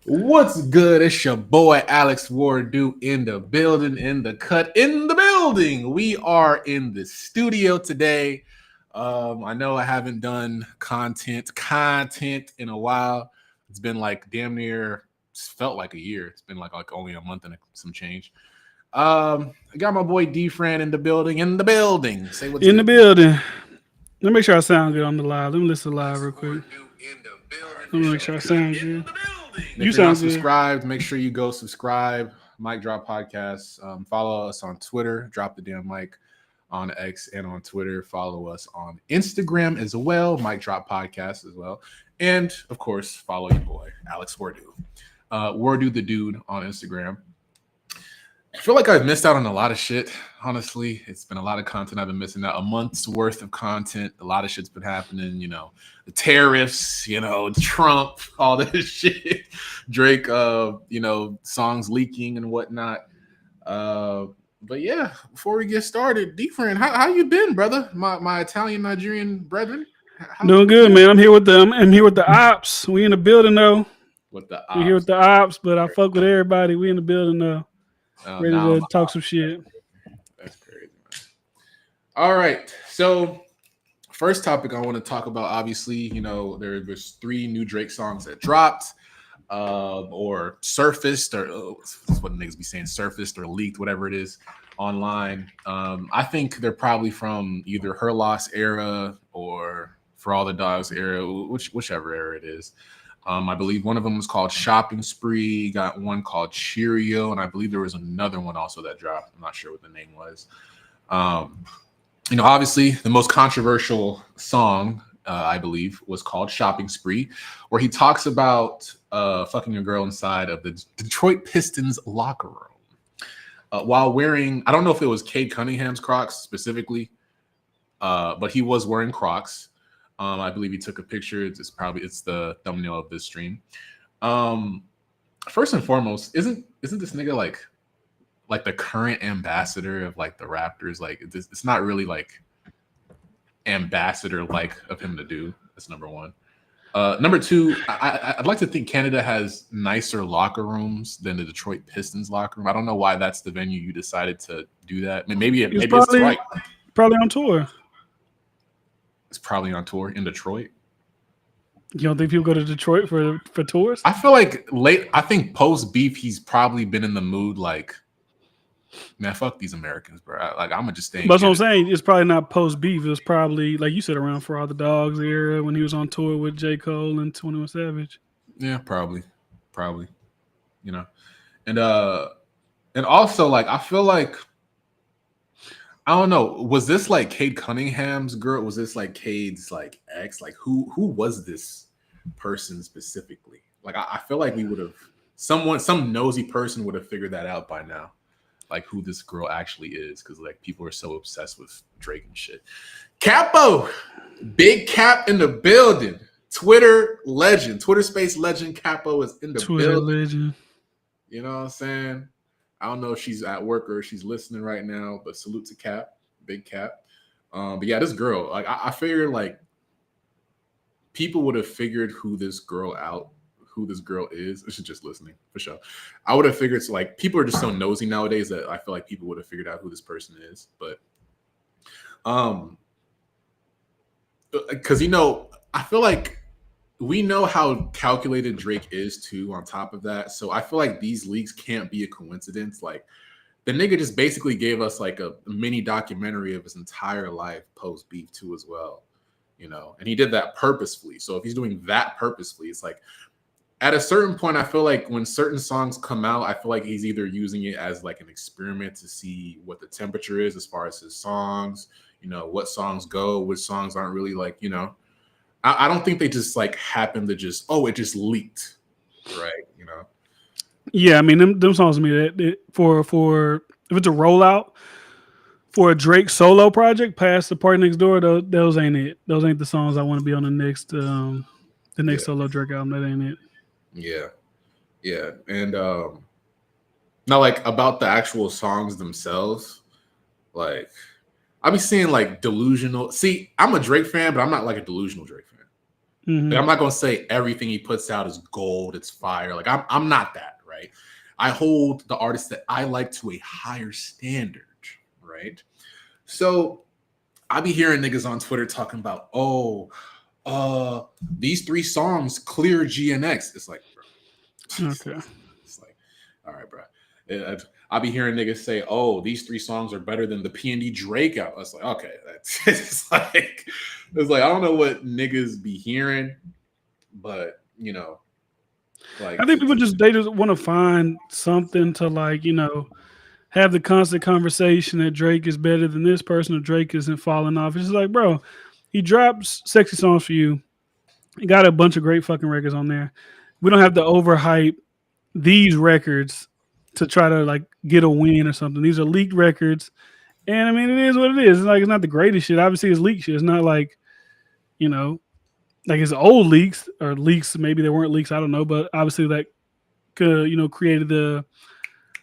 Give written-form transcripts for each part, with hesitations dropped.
What's good? It's your boy Alex Wardu in the building, in the cut, in the building. We are in the studio today. I know I haven't done content in a while. It's been like damn near, it's felt like a year. It's been like only a month and some change. I got my boy DiFran in the building. In the building. Say what's In the good. building. Let me make sure I sound good on the live. Let me listen live real quick. Let For me make sure. sure I sound good. And You if you're not sound good. subscribed, make sure you go subscribe. MicDrop Podcast. Follow us on Twitter. Drop the damn mic on X and on Twitter. Follow us on Instagram as well. MicDrop Podcast as well. And of course, follow your boy Alex Wardu. Wardu the dude on Instagram. I feel like I've missed out on a lot of shit. Honestly, it's been a lot of content I've been missing out. A month's worth of content. A lot of shit's been happening. The tariffs. Trump. All this shit. Drake. Songs leaking and whatnot. But yeah, before we get started, DiFran, how you been, brother? My Italian Nigerian brethren. Doing What's good, good man. I'm here with the I'm here with the ops. We in the building though. with the We here ops? with the ops, but I fuck with everybody. We in the building though. Ready Now to talk some shit. that's crazy, man. All right, so first topic I want to talk about, obviously, there's three new Drake songs that dropped, or surfaced, or that's what niggas be saying, surfaced or leaked, whatever it is, online. I think they're probably from either Her Lost era or For All the Dogs era, whichever era it is. I believe one of them was called Shopping Spree, got one called Cheerio, and I believe there was another one also that dropped. I'm not sure what the name was. Um, Obviously, the most controversial song, I believe, was called Shopping Spree, where he talks about fucking a girl inside of the Detroit Pistons locker room while wearing, I don't know if it was Cade Cunningham's Crocs specifically, but he was wearing Crocs. I believe he took a picture. It's the thumbnail of this stream. First and foremost, isn't this nigga like the current ambassador of like the Raptors? Like it's not really like ambassador like of him to do. That's number one. Number two, I'd like to think Canada has nicer locker rooms than the Detroit Pistons locker room. I don't know why that's the venue you decided to do that. I mean, maybe He was it's probably right. probably on tour. It's probably on tour in Detroit. You don't think people go to Detroit for tours? I feel like I think post beef, he's probably been in the mood like, man, fuck these Americans, bro. I'm gonna just stay in That's what I'm Canada. saying. It's probably not post beef. It was probably like you said around For All the Dogs era when he was on tour with J. Cole and 21 Savage. Yeah, probably. You know, and and also like I feel like I don't know. Was this like Cade Cunningham's girl? Was this like Cade's like ex? Like who was this person specifically? Like I feel like we would have some nosy person would have figured that out by now. Like who this girl actually is, because like people are so obsessed with Drake and shit. Capo, big Cap in the building. Twitter legend, Twitter space legend. Capo is in the Twitter building. legend. You know what I'm saying? I don't know if she's at work or if she's listening right now, but salute to Cap, big Cap. But yeah, this girl, like I figured like people would have figured who this girl is. She's just listening for sure. I would have figured like people are just so nosy nowadays that I feel like people would have figured out who this person is. But because I feel like we know how calculated Drake is too. On top of that, so I feel like these leaks can't be a coincidence. Like the nigga just basically gave us like a mini documentary of his entire life post beef too as well. And he did that purposefully. So if he's doing that purposefully, it's like at a certain point, I feel like when certain songs come out, I feel like he's either using it as like an experiment to see what the temperature is as far as his songs, what songs go, which songs aren't really like, I don't think they just like happen to it just leaked, right? Yeah, I mean them songs to me that for if it's a rollout for a Drake solo project past the Party Next Door, those ain't it. Those ain't the songs I want to be on the next Yeah, solo Drake album. That ain't it. yeah, yeah. And now like about the actual songs themselves, like I be seeing like delusional. See, I'm a Drake fan, but I'm not like a delusional Drake fan. Mm-hmm. Like, I'm not gonna say everything he puts out is gold, it's fire. Like I'm not that, right? I hold the artists that I like to a higher standard, right? So I be hearing niggas on Twitter talking about, these 3 songs clear GNX. It's like, bro. Okay. It's like, all right, bro. I be hearing niggas say, "Oh, these 3 songs are better than the P&D Drake out." It's like, okay, that's it's like I don't know what niggas be hearing, but like I think people they just want to find something to like, have the constant conversation that Drake is better than this person or Drake isn't falling off. It's just like, bro, he drops sexy songs for you. He got a bunch of great fucking records on there. We don't have to overhype these records to try to like get a win or something. These are leaked records. And I mean, it is what it is. It's like, it's not the greatest shit. Obviously, it's leaked shit. It's not like, like it's old leaks or leaks. Maybe they weren't leaks. I don't know. But obviously, that could, created the,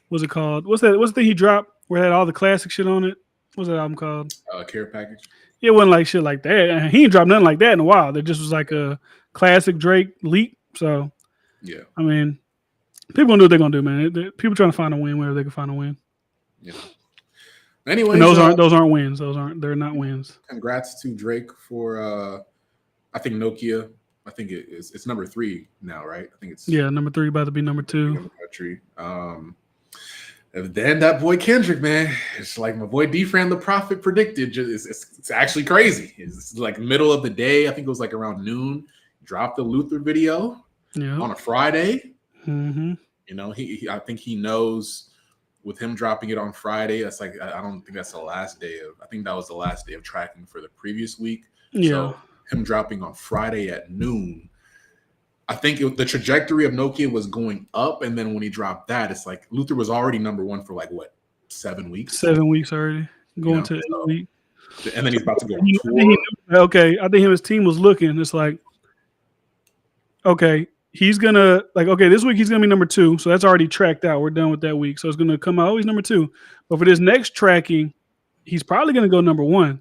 what's it called? What's the thing he dropped where it had all the classic shit on it? What's that album called? Care Package. It wasn't like shit like that. And he ain't dropped nothing like that in a while. It just was like a classic Drake leak. So, yeah. I mean, people gonna do what they're gonna do, man. People trying to find a win wherever they can find a win. Yeah. Anyway, and those aren't wins. They're not wins. Congrats to Drake for I think Nokia. I think it's number 3 now, right? I think it's number 3 about to be number 2 in the country. And then that boy Kendrick, man, it's like my boy DiFran the Prophet predicted. It's actually crazy. It's like middle of the day. I think it was like around noon. Dropped the Luther video on a Friday. Mm-hmm. I think he knows with him dropping it on Friday. That's like I don't think that's the last day of. I think that was the last day of tracking for the previous week. Yeah. So him dropping on Friday at noon. I think the trajectory of Nokia was going up, and then when he dropped that, it's like Luther was already number 1 for like what 7 weeks. 7 weeks already, going to 8 weeks, and then he's about to go on tour. Okay, I think him and his team was looking. It's like, okay, he's gonna this week he's gonna be number 2, so that's already tracked out. We're done with that week, so it's gonna come out. Oh, he's number 2, but for this next tracking, he's probably gonna go number 1.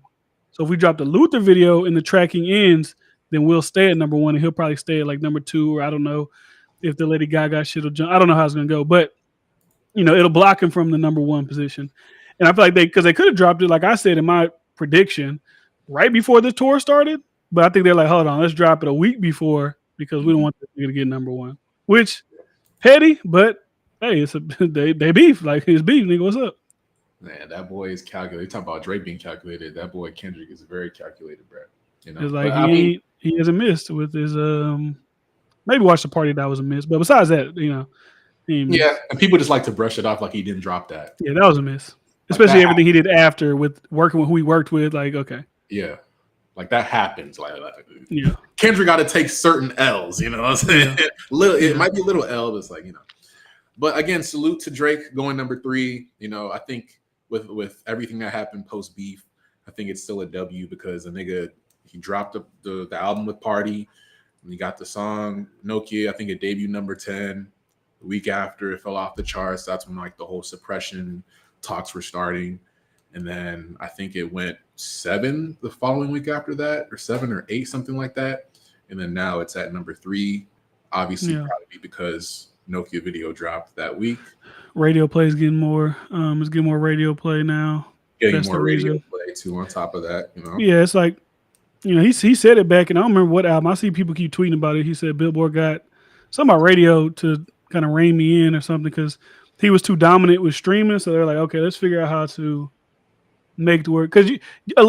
So if we drop the Luther video and the tracking ends, then we'll stay at number 1, and he'll probably stay at like number 2, or I don't know if the Lady Gaga shit will jump. I don't know how it's gonna go, but it'll block him from the number 1 position. And I feel like because they could have dropped it, like I said in my prediction, right before the tour started. But I think they're like, hold on, let's drop it a week before because we don't want this nigga to get number 1. Which petty, but hey, it's they beef. Like, it's beef, nigga. What's up? Man, that boy is calculated. Talk about Drake being calculated. That boy Kendrick is very calculated, bro. It's like he hasn't missed with his maybe Watch the Party that was a miss, but besides that, yeah, and people just like to brush it off like he didn't drop that. Yeah, that was a miss, especially everything he did after with working with who he worked with. Like, okay, yeah, like that happens. Like yeah, Kendrick got to take certain L's. You know what I'm saying? Yeah. It might be a little L, but it's like But again, salute to Drake going number 3. I think with everything that happened post beef, I think it's still a W because the nigga. He dropped the album with Party, and he got the song Nokia. I think it debuted number 10. The week after, it fell off the charts. That's when like the whole suppression talks were starting, and then I think it went 7 the following week after that, or 7 or 8, something like that. And then now it's at number 3. Obviously, probably because Nokia video dropped that week. Radio play is getting more. It's getting more radio play now. Getting more radio play too. On top of that, Yeah, it's like. He said it back, and I don't remember what album. I see people keep tweeting about it. He said Billboard got something about radio to kind of rein me in or something because he was too dominant with streaming. So they're like, okay, let's figure out how to make it work. Because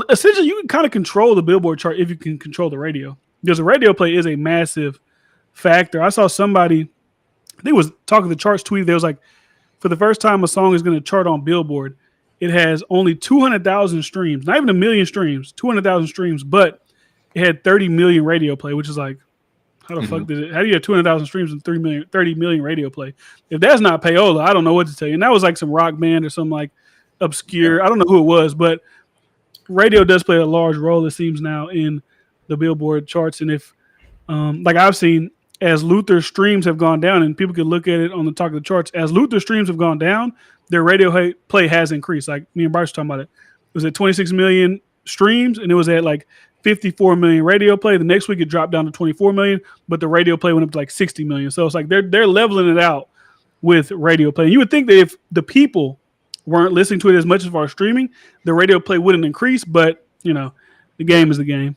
essentially, you can kind of control the Billboard chart if you can control the radio. Because the radio play is a massive factor. I saw somebody, I think it was talking the charts tweet. There was like, for the first time a song is going to chart on Billboard, it has only 200,000 streams, not even 1 million streams, 200,000 streams, but it had 30 million radio play, which is like, how the fuck did it? How do you have 200,000 streams and 30 million radio play? If that's not payola, I don't know what to tell you. And that was like some rock band or some like obscure, I don't know who it was, but radio does play a large role, it seems now, in the Billboard charts. And if, like I've seen, as Luther streams have gone down, and people can look at it on the top of the charts, as Luther streams have gone down, their radio play has increased. Like me and Bryce were talking about it. It was at 26 million streams, and it was at like 54 million radio play. The next week it dropped down to 24 million, but the radio play went up to like 60 million. So it's like they're leveling it out with radio play. And you would think that if the people weren't listening to it as much as far as streaming, the radio play wouldn't increase. But the game is the game.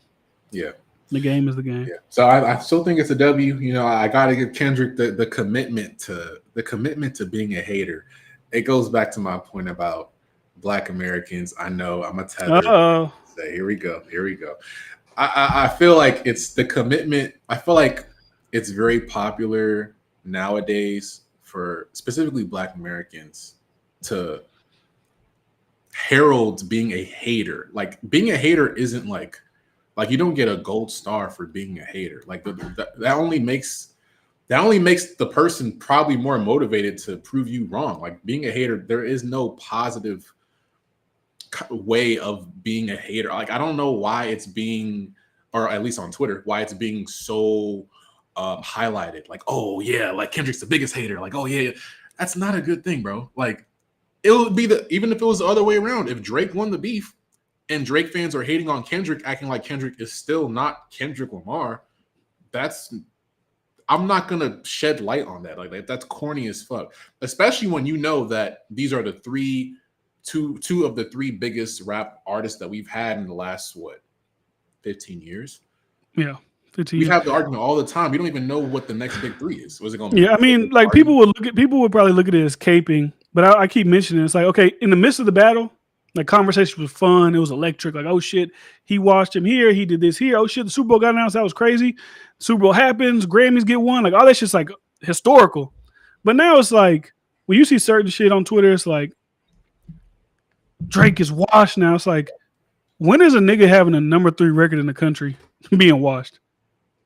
Yeah. The game is the game. Yeah. So I still think it's a W. I got to give Kendrick the commitment to being a hater. It goes back to my point about Black Americans. I know I'm a tether. Say, here we go. I feel like it's the commitment. I feel like it's very popular nowadays for specifically Black Americans to herald being a hater. Like being a hater isn't like you don't get a gold star for being a hater. Like that only makes the person probably more motivated to prove you wrong. Like being a hater, there is no positive way of being a hater. Like I don't know why it's being, or at least on Twitter, why it's being so highlighted. Like, oh yeah, like Kendrick's the biggest hater. Like, oh yeah, that's not a good thing, bro. Like it would be even if it was the other way around. If Drake won the beef and Drake fans are hating on Kendrick, acting like Kendrick is still not Kendrick Lamar, I'm not gonna shed light on that. Like that's corny as fuck. Especially when you know that these are the two of the three biggest rap artists that we've had in the last 15 years. Yeah, 15 we years. have the argument all the time. We don't even know what the next big three is. Was it going to be? Yeah, I mean, like people would probably look at it as caping, but I keep mentioning it's like, okay, in the midst of the battle, like conversation was fun, it was electric. Like, oh shit, he watched him here, he did this here. Oh shit, the Super Bowl got announced, that was crazy. Super Bowl happens, Grammys get won, like all that shit's like historical. But now it's like when you see certain shit on Twitter, it's like Drake is washed now. It's like, when is a nigga having a number 3 record in the country being washed?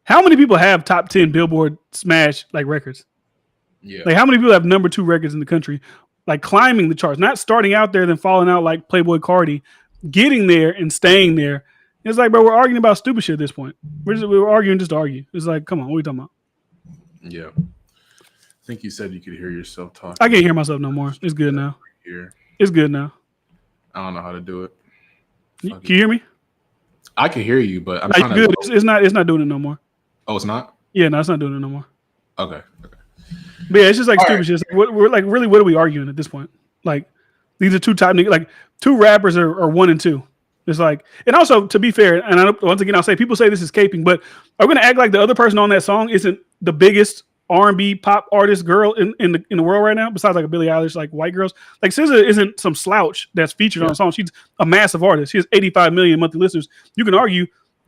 How many people have top 10 Billboard smash like records? Yeah. Like how many people have number 2 records in the country, like climbing the charts, not starting out there then falling out like Playboy Cardi, getting there and staying there? It's like, bro, we're arguing about stupid shit at this point. We're arguing just to argue. It's like, come on, what are we talking about? Yeah. I think you said you could hear yourself talking. I can't hear myself no more. It's good now. It's good now. I don't know how to do it. Can you hear me? I can hear you, but I'm trying to. Good. It's not doing it no more. Oh, it's not? Yeah, no, it's not doing it no more. Okay. But yeah, it's just like all stupid shit. Like, we're like, really, what are we arguing at this point? Like, these are two top niggas. Like, two rappers are 1 and 2. It's like, and also to be fair, and once again, I'll say people say this is caping, but are we gonna act like the other person on that song isn't the biggest R&B pop artist girl in the world right now, besides like a Billie Eilish, like white girls? Like SZA isn't some slouch that's featured on a song. She's a massive artist. She has 85 million monthly listeners. You can argue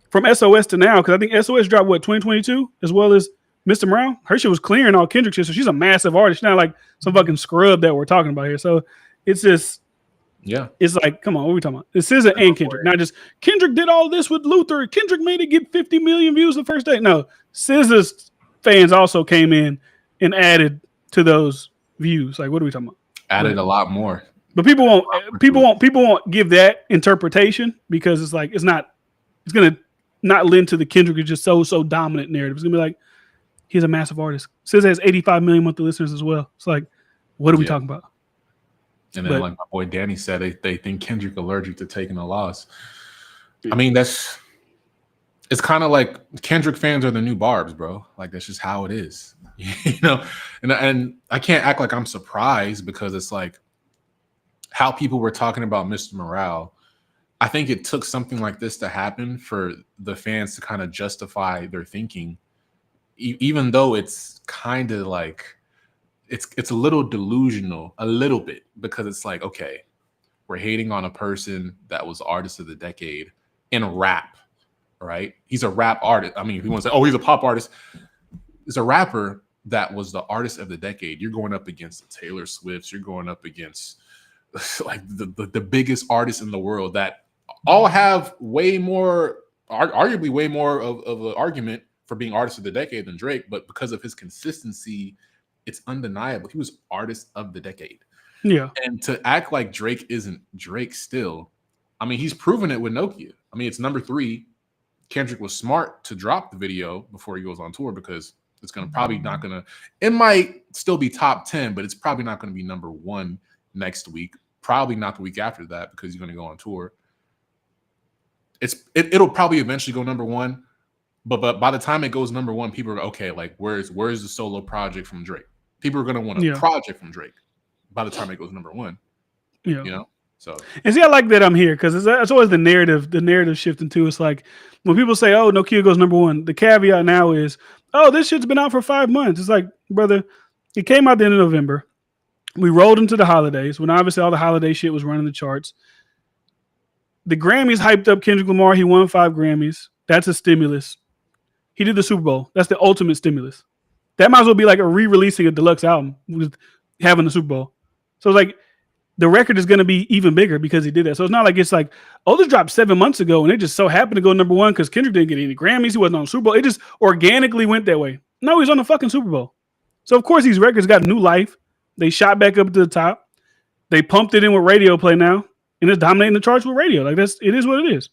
from SOS to now, because I think SOS dropped 2022, as well as Mr. Morale. Her shit was clearing all Kendrick shit, so she's a massive artist. She's not like some fucking scrub that we're talking about here. So it's just, it's like, come on, what are we talking about? It's SZA and Kendrick, not just Kendrick did all this with Luther. Kendrick made it get 50 million views the first day. No, SZA's fans also came in and added to those views. Like, what are we talking about? Added a lot more. But people won't give that interpretation because it's like, it's gonna not lend to the Kendrick is just so dominant narrative. It's gonna be like, he's a massive artist. SZA has 85 million monthly listeners as well. It's like, what are we talking about? And then, like my boy Danny said, they think Kendrick allergic to taking a loss. I mean, it's kind of like Kendrick fans are the new Barbs, bro. Like that's just how it is, And I can't act like I'm surprised because it's like how people were talking about Mr. Morale. I think it took something like this to happen for the fans to kind of justify their thinking, even though it's kind of like it's a little delusional, a little bit, because it's like, okay, we're hating on a person that was artist of the decade in rap, right? He's a rap artist. I mean, if you want to say, oh, he's a pop artist, he's a rapper that was the artist of the decade. You're going up against the Taylor Swifts. You're going up against like the biggest artists in the world that all have way more, arguably way more of an argument for being artist of the decade than Drake. But because of his consistency, it's undeniable. He was artist of the decade. Yeah. And to act like Drake isn't Drake still, I mean, he's proven it with Nokia. I mean, it's number 3. Kendrick was smart to drop the video before he goes on tour because it's it might still be top 10, but it's probably not going to be number 1 next week. Probably not the week after that because he's going to go on tour. it'll probably eventually go number one. But by the time it goes number one, people are okay. Like, where's the solo project from Drake? People are gonna want a project from Drake by the time it goes number one. Yeah, you know. So and see, I like that I'm here because it's always the narrative shifting too. It's like when people say, "Oh, Nokia goes number one," the caveat now is, "Oh, this shit's been out for 5 months." It's like, brother, it came out the end of November. We rolled into the holidays when obviously all the holiday shit was running the charts. The Grammys hyped up Kendrick Lamar. He won 5 Grammys. That's a stimulus. He did the Super Bowl. That's the ultimate stimulus. That might as well be like a re-releasing a deluxe album with having the Super Bowl. So it's like the record is going to be even bigger because he did that. So it's not like it's like, oh, this dropped 7 months ago and it just so happened to go number one because Kendrick didn't get any Grammys. He wasn't on Super Bowl. It just organically went that way. No, he's on the fucking Super Bowl. So of course these records got new life. They shot back up to the top. They pumped it in with radio play now, and it's dominating the charts with radio. Like it is what it is.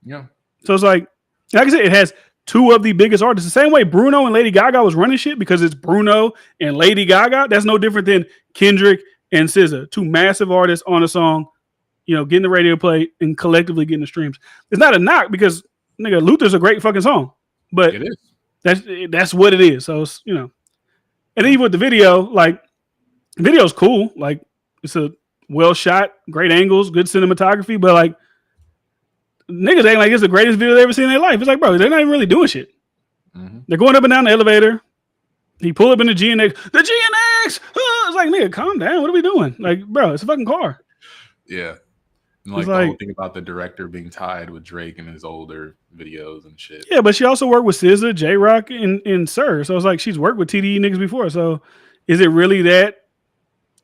Yeah. So it's like I said, it has 2 of the biggest artists. The same way Bruno and Lady Gaga was running shit because it's Bruno and Lady Gaga. That's no different than Kendrick and SZA, 2 massive artists on a song, getting the radio play and collectively getting the streams. It's not a knock because nigga, Luther's a great fucking song, but it is. That's what it is. So it's, and even with the video, like video's cool. Like it's a well shot, great angles, good cinematography, but like niggas ain't like it's the greatest video they ever seen in their life. It's like, bro, they're not even really doing shit. Mm-hmm. They're going up and down the elevator. He pulled up in the GNX. The GNX! It's like, nigga, calm down. What are we doing? Like, bro, it's a fucking car. Yeah. And like the whole thing about the director being tied with Drake in his older videos and shit. Yeah, but she also worked with SZA, J-Rock, and Sir. So it's like she's worked with TDE niggas before. So is it really that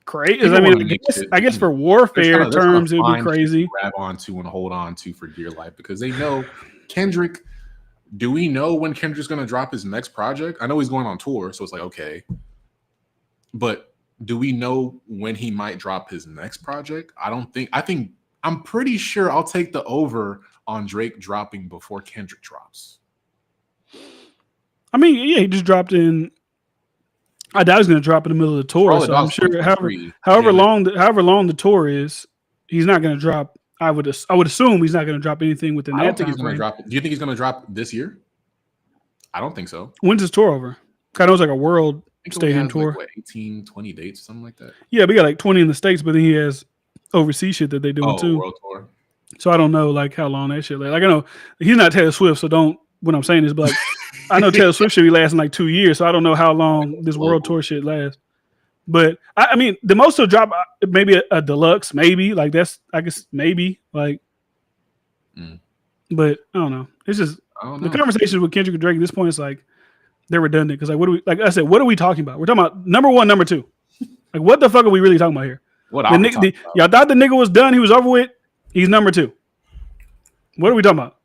crazy? I mean, I guess for warfare terms, it would be crazy. Grab onto and hold on to for dear life because they know Kendrick. Do we know when Kendrick's going to drop his next project? I know he's going on tour, so it's like, okay. But do we know when he might drop his next project? I'm pretty sure I'll take the over on Drake dropping before Kendrick drops. I mean, yeah, he just dropped in. I doubt he's going to drop in the middle of the tour. So I'm sure however long the tour is, he's not going to drop. I would assume he's not going to drop anything within that time frame. Do you think he's going to drop this year? I don't think so. When's his tour over? I know it's like a world stadium tour. Like, 18, 20 dates, something like that. Yeah, we got like 20 in the States, but then he has overseas shit that they doing too. World tour. So I don't know like how long that shit lasts. Like I know he's not Taylor Swift, so don't. What I'm saying is, but like I know Taylor Swift should be lasting like 2 years, so I don't know how long this world tour shit lasts. But I mean, the most will drop maybe a deluxe, maybe like that's I guess maybe like. But I don't know. It's just the conversations with Kendrick and Drake at this point is like they're redundant because like what do we like I said, what are we talking about? We're talking about number one, number two. Like what the fuck are we really talking about here? Y'all thought the nigga was done, he was over with. He's number 2. What are we talking about?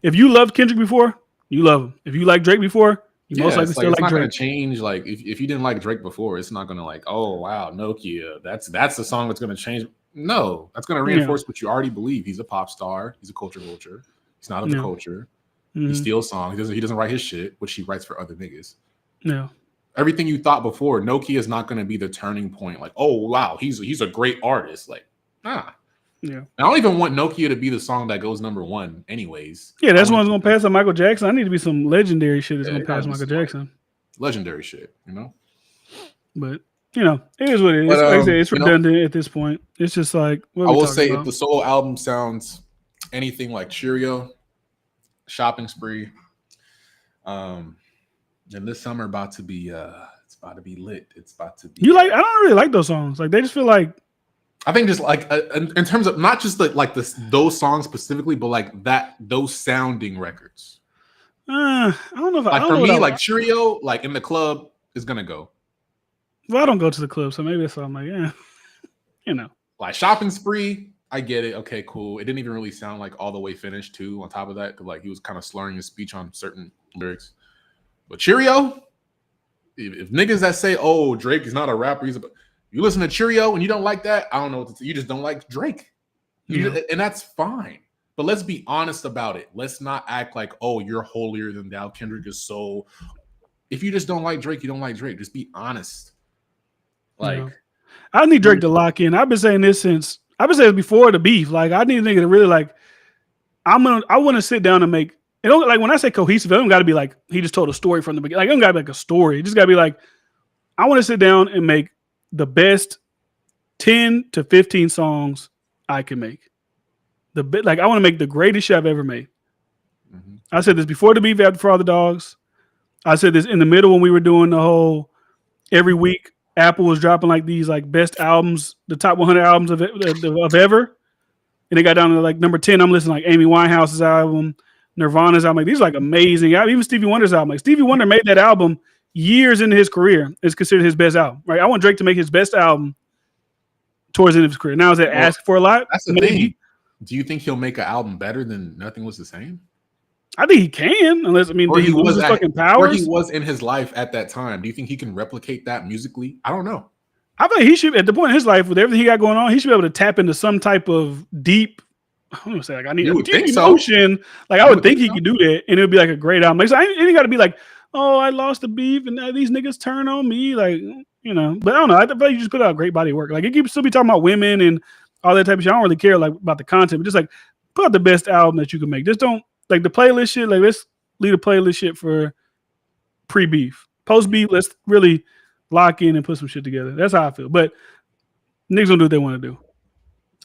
If you loved Kendrick before, you love him. If you like Drake before, you most likely still like Drake. It's not going to change. Like if you didn't like Drake before, it's not going to like, oh wow, Nokia. That's the song that's going to change. No, that's going to reinforce what you already believe. He's a pop star. He's a culture vulture. He's not of the culture. Mm-hmm. He steals songs. He doesn't write his shit, which he writes for other niggas. Yeah. Everything you thought before, Nokia is not going to be the turning point. Like, oh wow, he's a great artist. Like, nah. Yeah. I don't even want Nokia to be the song that goes number 1 anyways. Yeah, that's one's going to pass on Michael Jackson. I need to be some legendary shit that's going to pass Michael Jackson. Legendary shit, you know? But, it is what it is. Like I said, it's redundant at this point. It's just like, I will say if the solo album sounds anything like Cheerio, Shopping Spree, then this summer about to be it's about to be lit. It's about to be I don't really like those songs. Like they just feel like I think just like in terms of not just those songs specifically, but like those sounding records. I don't know if like for me, like Cheerio, like in the club is gonna go. Well, I don't go to the club, so maybe that's why I'm like, yeah, Like Shopping Spree, I get it. Okay, cool. It didn't even really sound like all the way finished too. On top of that, because like he was kind of slurring his speech on certain lyrics. But Cheerio, if niggas that say, "Oh, Drake is not a rapper," you listen to Cheerio and you don't like that, I don't know what to say. You just don't like Drake. And that's fine. But let's be honest about it. Let's not act like, oh, you're holier than thou. Kendrick is so. If you just don't like Drake, you don't like Drake. Just be honest. Like, I need Drake to lock in. I've been saying this before the beef. Like, I need a nigga to really like I want to sit down and make it. Don't, like when I say cohesive, it don't got to be like he just told a story from the beginning. Like it don't got to be like a story. It just got to be like I want to sit down and make the best 10 to 15 songs I can make. Like I want to make the greatest shit I've ever made. Mm-hmm. I said this before the beef, after For All the Dogs. I said this in the middle when we were doing the whole every week. Apple was dropping like these like best albums, the top 100 albums of ever, and they got down to like number 10. I'm listening like Amy Winehouse's album, Nirvana's album. Like, these are like amazing. Even Stevie Wonder's album. Like Stevie Wonder made that album years into his career. It's considered his best album. Right? I want Drake to make his best album towards the end of his career. Now is that ask for a lot? That's the thing. Do you think he'll make an album better than Nothing Was the Same? I think he can, unless did he lose his fucking powers? Where he was in his life at that time. Do you think he can replicate that musically? I don't know. I think he should, at the point in his life with everything he got going on, he should be able to tap into some type of deep. I'm gonna say like I need a deep emotion. So. Like I would think he could do that, and it would be like a great album. Like, so I ain't got to be like, oh, I lost the beef, and these niggas turn on me, like But I don't know. I feel like you just put out a great body of work. Like you can still be talking about women and all that type of shit. I don't really care like about the content, but just like put out the best album that you can make. Just don't like the playlist shit. Like let's leave the playlist shit for pre-beef. Post-beef, let's really lock in and put some shit together. That's how I feel. But niggas don't do what they want to do.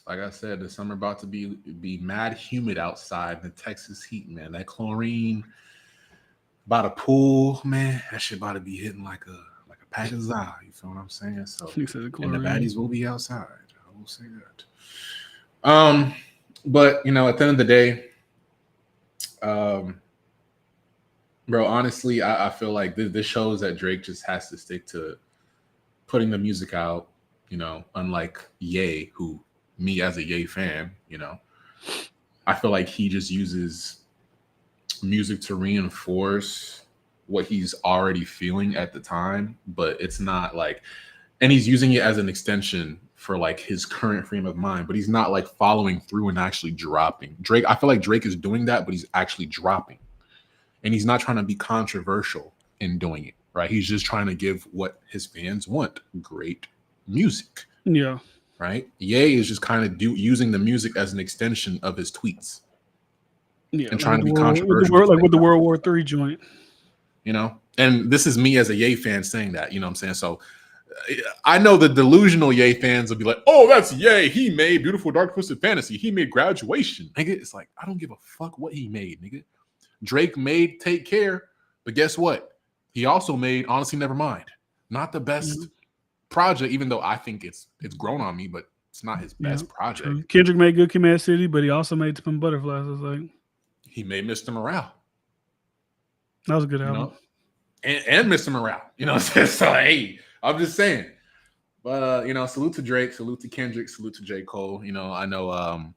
Like I said, the summer about to be mad humid outside. The Texas heat, man. That chlorine by the pool, man. That shit about to be hitting like a pack of za. You feel what I'm saying? So and the baddies will be outside. I will say that. But at the end of the day, bro, honestly, I feel like this shows that Drake just has to stick to putting the music out, unlike Ye, who me as a Ye fan, I feel like he just uses music to reinforce what he's already feeling at the time, but it's not like, and he's using it as an extension for like his current frame of mind, but he's not like following through and actually dropping. Drake, I feel like Drake is doing that, but he's actually dropping. And he's not trying to be controversial in doing it, right? He's just trying to give what his fans want, great music. Yeah. Right? Ye is just kind of using the music as an extension of his tweets. Yeah. And trying to be controversial. Like with the World War III joint. And this is me as a Ye fan saying that, you know what I'm saying? So I know the delusional Ye fans will be like, oh, that's Ye. He made Beautiful Dark Twisted Fantasy. He made Graduation. Nigga, it's like, I don't give a fuck what he made, nigga. Drake made Take Care, but guess what? He also made Honestly Nevermind. Not the best project, even though I think it's grown on me, but it's not his best project. Kendrick made Good Kid, Mad City, but he also made To Pimp a Butterfly. I was like, he made Mr. Morale. That was a good album. And Mr. Morale. So hey, I'm just saying. But salute to Drake, salute to Kendrick, salute to J. Cole. I know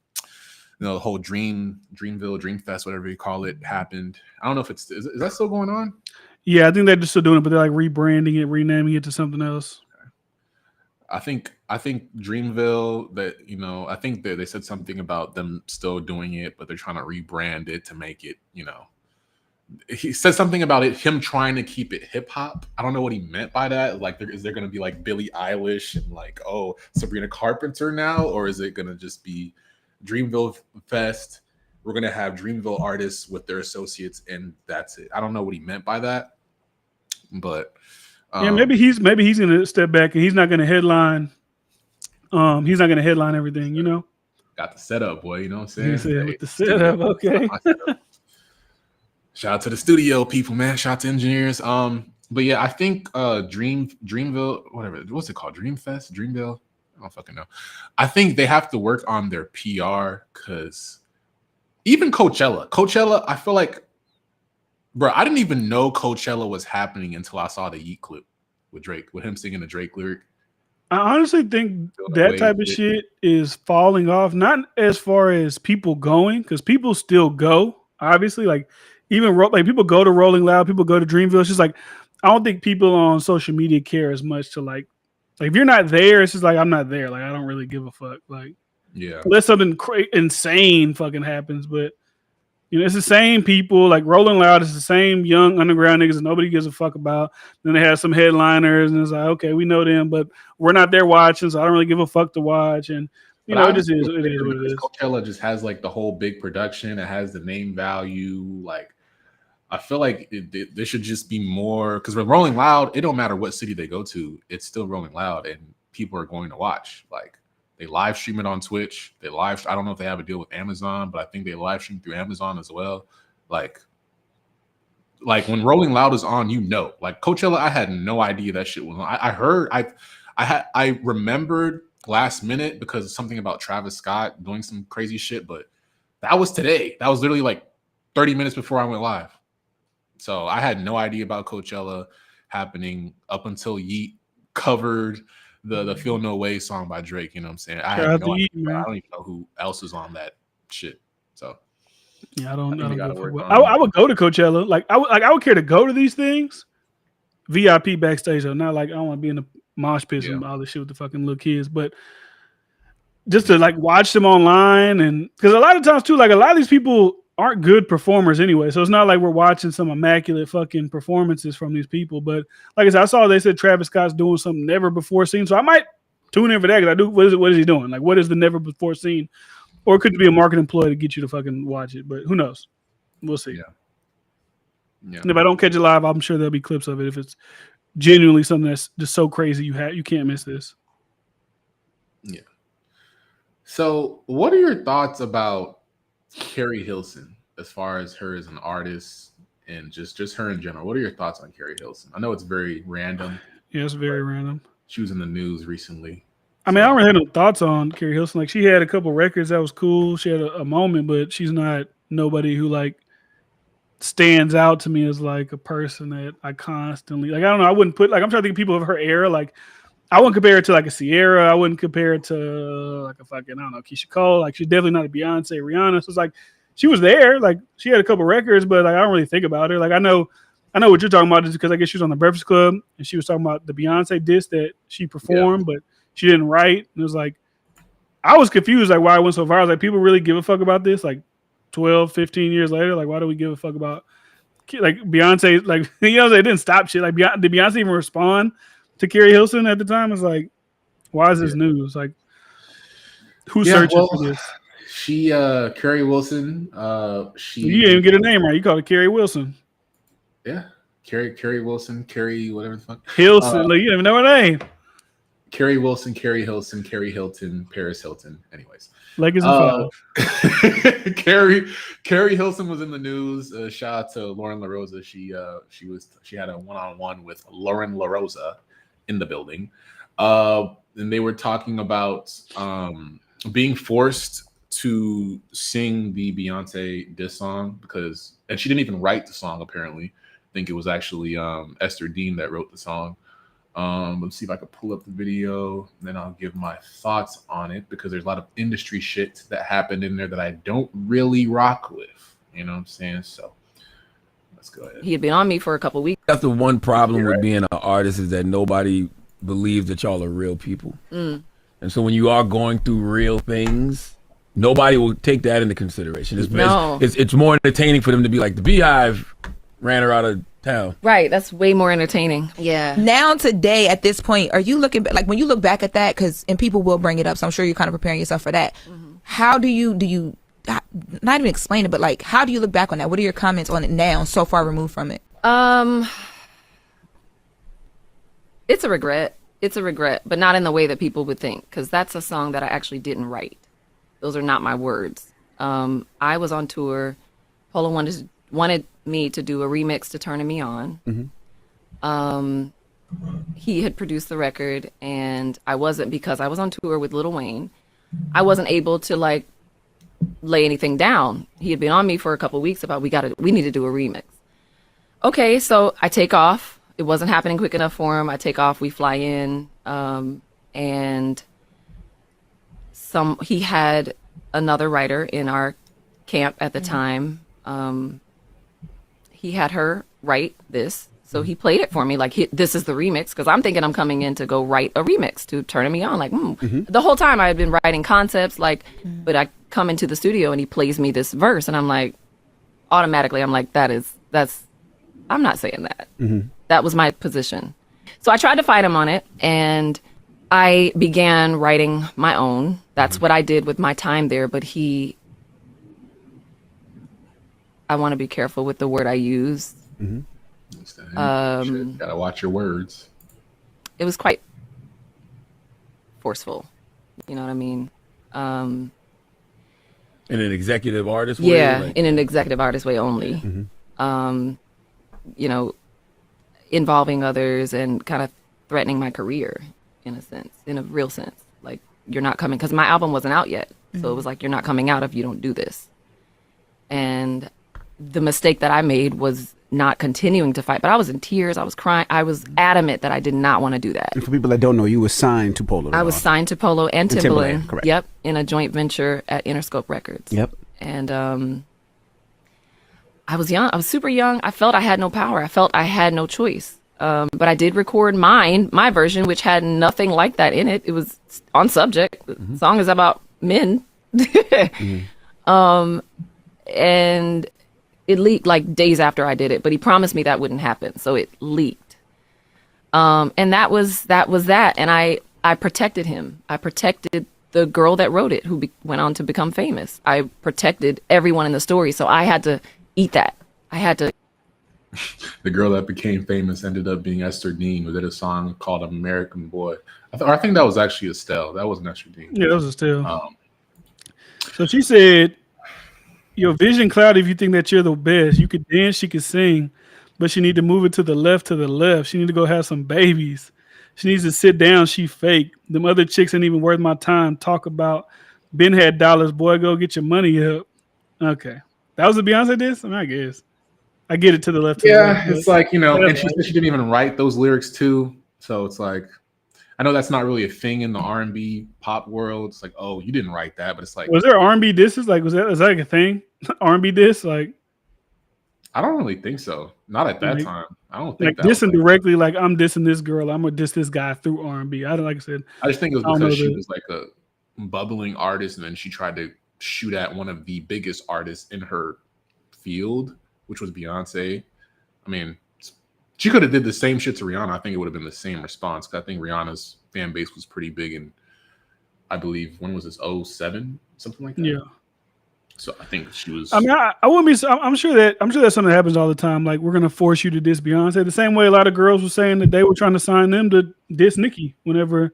the whole Dreamville, Dreamfest, whatever you call it, happened. I don't know if is that still going on? Yeah, I think they're just still doing it, but they're like rebranding it, renaming it to something else. Okay. I think Dreamville, that I think that they said something about them still doing it, but they're trying to rebrand it to make it, He said something about him trying to keep it hip hop. I don't know what he meant by that. Like, is there going to be like Billie Eilish and like, oh, Sabrina Carpenter now, or is it going to just be Dreamville Fest? We're going to have Dreamville artists with their associates, and that's it. I don't know what he meant by that, but maybe he's going to step back and he's not going to headline. He's not going to headline everything, Got the setup, boy. You know what I'm saying? Hey, with the setup, okay. Shout out to the studio people, man. Shout out to engineers. But yeah, I think Dreamville, whatever, what's it called? Dreamfest, Dreamville. I don't fucking know. I think they have to work on their PR, because even Coachella, I feel like, bro, I didn't even know Coachella was happening until I saw the Yeet clip with Drake, with him singing the Drake lyric. I honestly think that type of shit is falling off, not as far as people going, because people still go, obviously. Like, even like people go to Rolling Loud, people go to Dreamville. It's just like, I don't think people on social media care as much to like if you're not there, it's just like, I'm not there. Like, I don't really give a fuck. Like, yeah, unless something insane fucking happens. But it's the same people. Like, Rolling Loud is the same young underground niggas that nobody gives a fuck about. Then they have some headliners, and it's like, okay, we know them, but we're not there watching, so I don't really give a fuck to watch. And You But know, I it just just is. feel It is fair what it because is. Coachella just has like the whole big production. It has the name value. Like I feel like there should just be more because with Rolling Loud, it don't matter what city they go to, it's still Rolling Loud, and people are going to watch. Like they live stream it on Twitch. I don't know if they have a deal with Amazon, but I think they live stream through Amazon as well. Like when Rolling Loud is on, like Coachella, I had no idea that shit was on. I remembered last minute because of something about Travis Scott doing some crazy shit, but that was today. That was literally like 30 minutes before I went live. So I had no idea about Coachella happening up until Yeet covered the Feel No Way song by Drake. You know what I'm saying? I Shout had out no to idea. you, man. I don't even know who else is on that shit. So Yeah, I don't think they give gotta a fuck work about. on. I would go to Coachella. I would care to go to these things. VIP backstage though, not like I don't want to be in the mosh pits and all this shit with the fucking little kids, but just to like watch them online. And because a lot of times too, like a lot of these people aren't good performers anyway, so it's not like we're watching some immaculate fucking performances from these people. But like I said, I saw they said Travis Scott's doing something never before seen, so I might tune in for that because I do. What is he doing? Like, what is the never before seen? Or it could be a marketing ploy to get you to fucking watch it, but who knows? We'll see. Yeah. And if I don't catch it live, I'm sure there'll be clips of it if it's genuinely something that's just so crazy you can't miss this. Yeah. So, what are your thoughts about Carrie Hilson as far as her as an artist and just her in general? What are your thoughts on Carrie Hilson? I know it's very random. Yeah, it's very random. She was in the news recently. I mean, I don't really have no thoughts on Carrie Hilson. Like, she had a couple records that was cool. She had a moment, but she's not nobody who like stands out to me as like a person that I constantly like. I don't know. I wouldn't put like I'm trying to think of people of her era. Like, I wouldn't compare it to like a Sierra. I wouldn't compare it to like a fucking I don't know Keisha Cole. Like, she's definitely not a Beyonce, Rihanna. So it's like she was there. Like, she had a couple records, but like I don't really think about her. Like, I know what you're talking about is because I guess she was on the Breakfast Club and she was talking about the Beyonce disc that she performed, but she didn't write. And it was like, I was confused, like, why it went so far. I was like, people really give a fuck about this? Like, 12, 15 years later, like, why do we give a fuck about, like, Beyonce? Like, you know, they didn't stop shit. Like, did Beyonce even respond to Carrie Hilson at the time? It's like, why is this news? Like, who searches for this? Carrie Wilson, You didn't even get her name right. You called it Carrie Wilson. Yeah. Carrie Wilson, Carrie, whatever the fuck. Hilson, like, you didn't even know her name. Carrie Wilson, Carrie Hilson, Carrie Hilton, Paris Hilton. Anyways, Lakers and five. Carrie Hilson was in the news. Shout out to Lauren LaRosa. She had a one-on-one with Lauren LaRosa in the building, and they were talking about being forced to sing the Beyonce diss song and she didn't even write the song. Apparently, I think it was actually Esther Dean that wrote the song. Let's see if I can pull up the video, and then I'll give my thoughts on it because there's a lot of industry shit that happened in there that I don't really rock with. You know what I'm saying? So let's go ahead. He had been on me for a couple weeks. That's the one problem with being an artist is that nobody believes that y'all are real people. And so when you are going through real things, nobody will take that into consideration. It's more entertaining for them to be like, the Beehive ran her out of town. Right, that's way more entertaining. Yeah. Now today, at this point, are you looking like when you look back at that? And people will bring it up, so I'm sure you're kind of preparing yourself for that. How do you not even explain it, but like how do you look back on that? What are your comments on it now, so far removed from it? It's a regret. It's a regret, but not in the way that people would think, because that's a song that I actually didn't write. Those are not my words. I was on tour. Polo wanted me to do a remix to Turning Me On. He had produced the record, and I wasn't, because I was on tour with Lil Wayne, I wasn't able to like lay anything down. He had been on me for a couple of weeks about we need to do a remix. Okay, so I take off. It wasn't happening quick enough for him. I take off, we fly in, and he had another writer in our camp at the time. He had her write this, so he played it for me like this is the remix, because I'm thinking I'm coming in to go write a remix to Turning Me On. Like the whole time I had been writing concepts, like, but I come into the studio and he plays me this verse, and I'm like, automatically I'm like, that's I'm not saying that. That was my position. So I tried to fight him on it, and I began writing my own. That's what I did with my time there. But I want to be careful with the word I use. Gotta watch your words. It was quite forceful. You know what I mean? In an executive artist way? Yeah, in an executive artist way only. You know, involving others and kind of threatening my career in a sense, in a real sense. Like, you're not coming, because my album wasn't out yet. So it was like, you're not coming out if you don't do this. And the mistake that I made was not continuing to fight. But I was in tears. I was crying. I was adamant that I did not want to do that. And for people that don't know, you were signed to Polo. I was signed to Polo and Timbaland. Correct. Yep, in a joint venture at Interscope Records. Yep. And I was young. I was super young. I felt I had no power. I felt I had no choice. But I did record my version, which had nothing like that in it. It was on subject. The song is about men. And it leaked like days after I did it, but he promised me that wouldn't happen. So it leaked. And that was that. And I protected him. I protected the girl that wrote it, who went on to become famous. I protected everyone in the story. So I had to eat that. I had to. The girl that became famous ended up being Esther Dean, who did a song called American Boy. I think that was actually Estelle. That wasn't Esther Dean. Yeah, that was Estelle. So she said, your vision clouded if you think that you're the best. You could dance, she could sing, but she need to move it to the left, to the left. She need to go have some babies. She needs to sit down. She fake. Them other chicks ain't even worth my time. Talk about Ben had dollars. Boy, go get your money up. Okay. That was a Beyonce diss? I mean, I guess. I get it to the left. To the left, it's like, you know, and she said she didn't even write those lyrics too. So it's like, I know that's not really a thing in the R&B pop world. It's like, oh, you didn't write that, but it's like, was there R&B disses? Like, is that like a thing? R&B diss? Like, I don't really think so. Not at that time. I don't think like that dissing directly. Like, I'm dissing this girl. I'm gonna diss this guy through R&B. I don't, like I said. I just think it was because she was like a bubbling artist, and then she tried to shoot at one of the biggest artists in her field, which was Beyonce. I mean, she could have did the same shit to Rihanna. I think it would have been the same response. Cause I think Rihanna's fan base was pretty big, and I believe when was this? 07? Something like that. Yeah. So I think she was. I mean, I wouldn't be. I'm sure that's something that happens all the time. Like, we're gonna force you to diss Beyonce. The same way a lot of girls were saying that they were trying to sign them to diss Nicki. Whenever,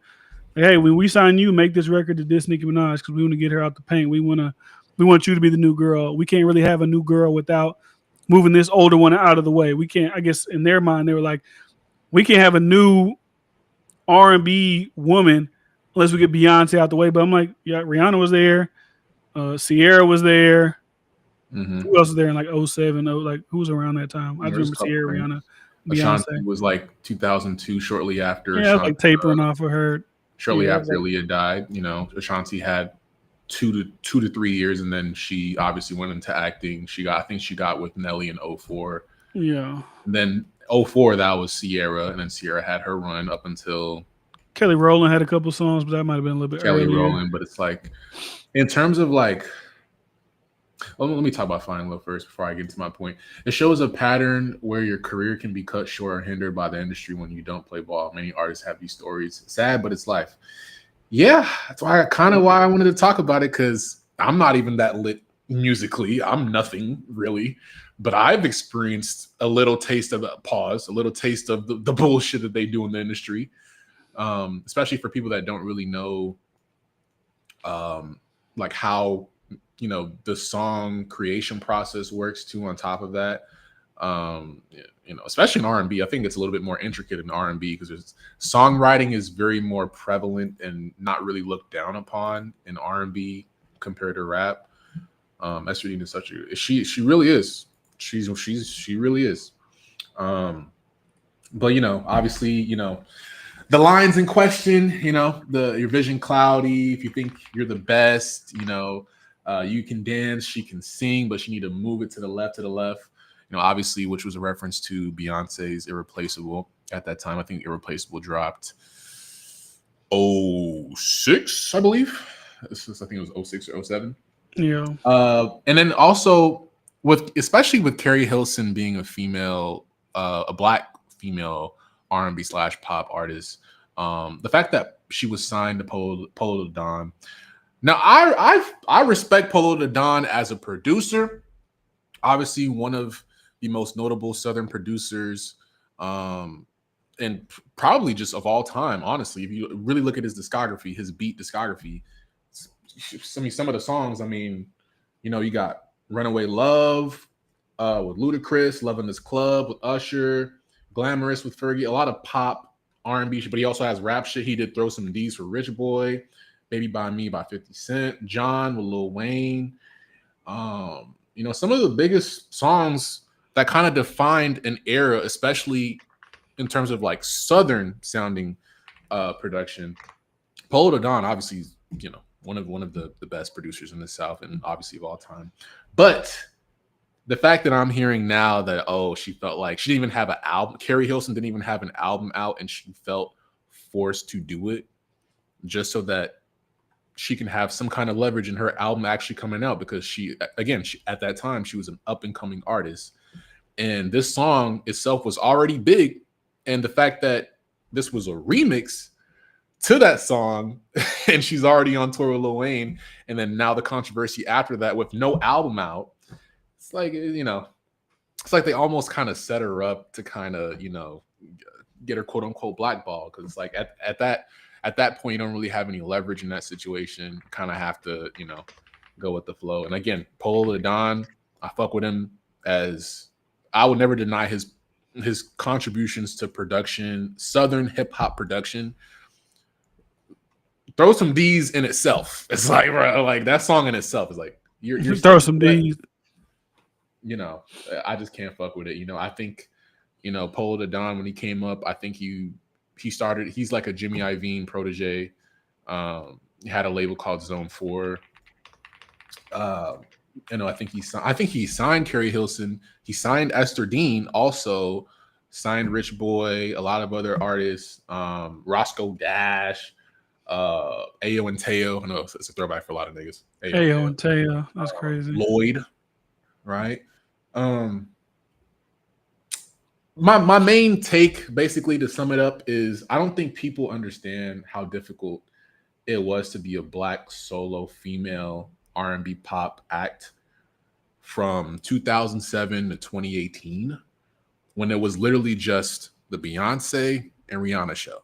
hey, when we sign you, make this record to diss Nicki Minaj because we want to get her out the paint. We want you to be the new girl. We can't really have a new girl without moving this older one out of the way. We can't. I guess in their mind they were like, we can't have a new R&B woman unless we get Beyonce out the way. But I'm like, yeah, Rihanna was there. Sierra was there. Who else was there in like 07? Like, who was around that time? I remember Sierra, Rihanna, Beyonce. Ashanti was like 2002, shortly after. Yeah, Ashanti, like tapering off of her. Shortly after Aaliyah died, you know, Ashanti had 2 to 3 years, and then she obviously went into acting. I think she got with Nelly in 04. Yeah. And then 04, that was Sierra, and then Sierra had her run up until Kelly Rowland had a couple songs, but that might have been a little bit earlier. Rowland, but it's like, in terms of like, let me talk about Flying Low first before I get to my point. It shows a pattern where your career can be cut short or hindered by the industry when you don't play ball. Many artists have these stories. Sad, but it's life. Yeah, that's why I wanted to talk about it, because I'm not even that lit musically. I'm nothing really, but I've experienced a little taste of a little taste of the bullshit that they do in the industry, especially for people that don't really know like how, you know, the song creation process works too. On top of that, you know, especially in R&B, I think it's a little bit more intricate in R&B because songwriting is very more prevalent and not really looked down upon in R&B compared to rap. Esther Dean is such a she really is. She really is. But you know, obviously, you know, the lines in question, you know, your vision cloudy. If you think you're the best, you know, you can dance, she can sing, but she need to move it to the left, You know, obviously, which was a reference to Beyonce's Irreplaceable at that time. I think Irreplaceable dropped 06, I believe. I think it was 06 or 07. Yeah. And then also especially with Carrie Hilson being a female, a black female R&B / pop artist, The fact that she was signed to Polo the Don. Now, I respect Polo the Don as a producer. Obviously, one of the most notable Southern producers, and probably just of all time. Honestly, if you really look at his discography, his beat discography, some of the songs. I mean, you got "Runaway Love" with Ludacris, "Love in This Club" with Usher, "Glamorous" with Fergie. A lot of pop R&B, but he also has rap shit. He did "Throw Some D's" for Rich Boy, "Baby by Me" by 50 Cent, John with Lil Wayne. Some of the biggest songs that kind of defined an era, especially in terms of like Southern sounding production. Polo the Don, obviously, one of the best producers in the South and obviously of all time. But the fact that I'm hearing now that, she felt like she didn't even have an album. Carrie Hilson didn't even have an album out, and she felt forced to do it just so that she can have some kind of leverage in her album actually coming out, because she at that time, she was an up and coming artist. And this song itself was already big. And the fact that this was a remix to that song and she's already on tour with Lil Wayne, and then now the controversy after that with no album out, it's like, it's like they almost kind of set her up to kind of, get her quote unquote blackball. Cause it's like at that point, you don't really have any leverage in that situation. Kind of have to, go with the flow. And again, Polo the Don, I fuck with him, as I would never deny his contributions to production, Southern hip hop production. Throw Some D's in itself. It's like, bro, like that song in itself is like, you're Throw Some D's. I just can't fuck with it. I think, Polo the Don, when he came up, I think he's like a Jimmy Iovine protege. He had a label called Zone 4. I think he signed Carrie Hilson. He signed Esther Dean, also signed Rich Boy, a lot of other artists, Roscoe Dash, Ayo and Teo. I know it's a throwback for a lot of niggas. Ayo and Teo, that's crazy. Lloyd, right? My main take, basically, to sum it up, is I don't think people understand how difficult it was to be a Black solo female R&B pop act from 2007 to 2018, when it was literally just the Beyonce and Rihanna show.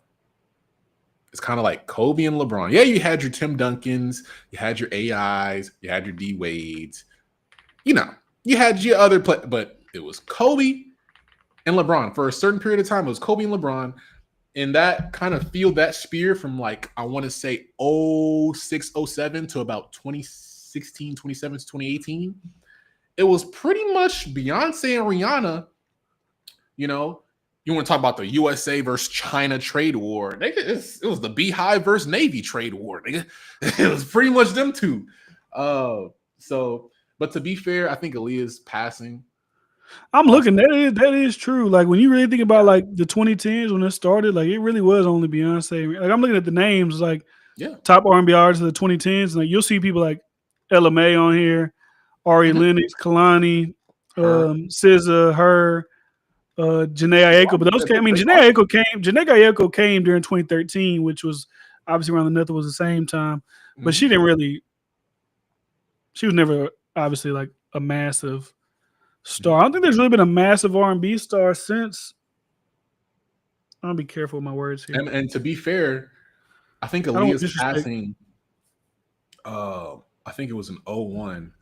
It's kind of like Kobe and LeBron. Yeah, you had your Tim Duncans, you had your AIs, you had your D Wades, you had your other but it was Kobe and LeBron. For a certain period of time, it was Kobe and LeBron. And that kind of fueled that spear from, like, I want to say 06, 07 to about 2016, 2017 to 2018. It was pretty much Beyonce and Rihanna. You want to talk about the USA versus China trade war. It was the Beehive versus Navy trade war. It was pretty much them two. But to be fair, I think Aaliyah's passing. I'm looking. That is true. Like, when you really think about like the 2010s when it started, like it really was only Beyonce. Like, I'm looking at the names, like top R&B artists of the 2010s. Like, you'll see people like Ella Mai on here, Ari Lennox, Kalani, SZA, her, Janae Aiko. But those came. I mean, Janae Aiko came during 2013, which was obviously around the Nothing Was the Same time. But she didn't really. She was never obviously like a massive star. I don't think there's really been a massive R&B star since. I'll be careful with my words here. And to be fair, I think Aaliyah's passing. I think it was in 01.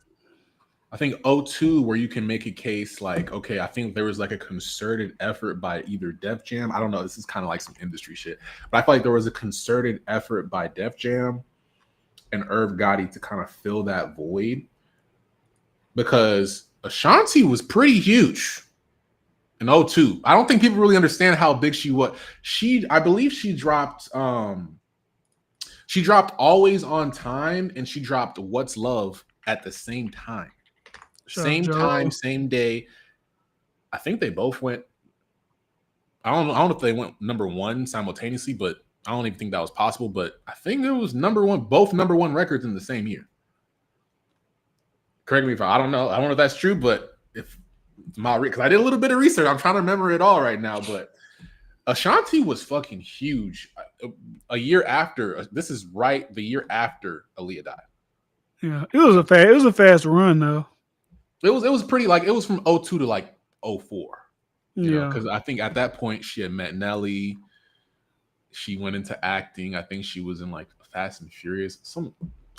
I think 02, where you can make a case like, okay, I think there was like a concerted effort by either Def Jam. I don't know. This is kind of like some industry shit, but I feel like there was a concerted effort by Def Jam and Irv Gotti to kind of fill that void, because Ashanti was pretty huge in 02. I don't think people really understand how big she was. I believe she dropped Always on Time, and she dropped What's Love at the same time. Same time, same day. I think they both went. I don't know if they went number one simultaneously, but I don't even think that was possible. But I think it was both number one records in the same year. Correct me if I don't know if that's true, but if because I did a little bit of research, I'm trying to remember it all right now. But Ashanti was fucking huge. a year after. This is right the year after Aaliyah died. Yeah, it was a fast run though. It was pretty like it was from 02 to like 04. You know, Yeah, because I think at that point she had met Nelly. She went into acting. I think she was in like Fast and Furious.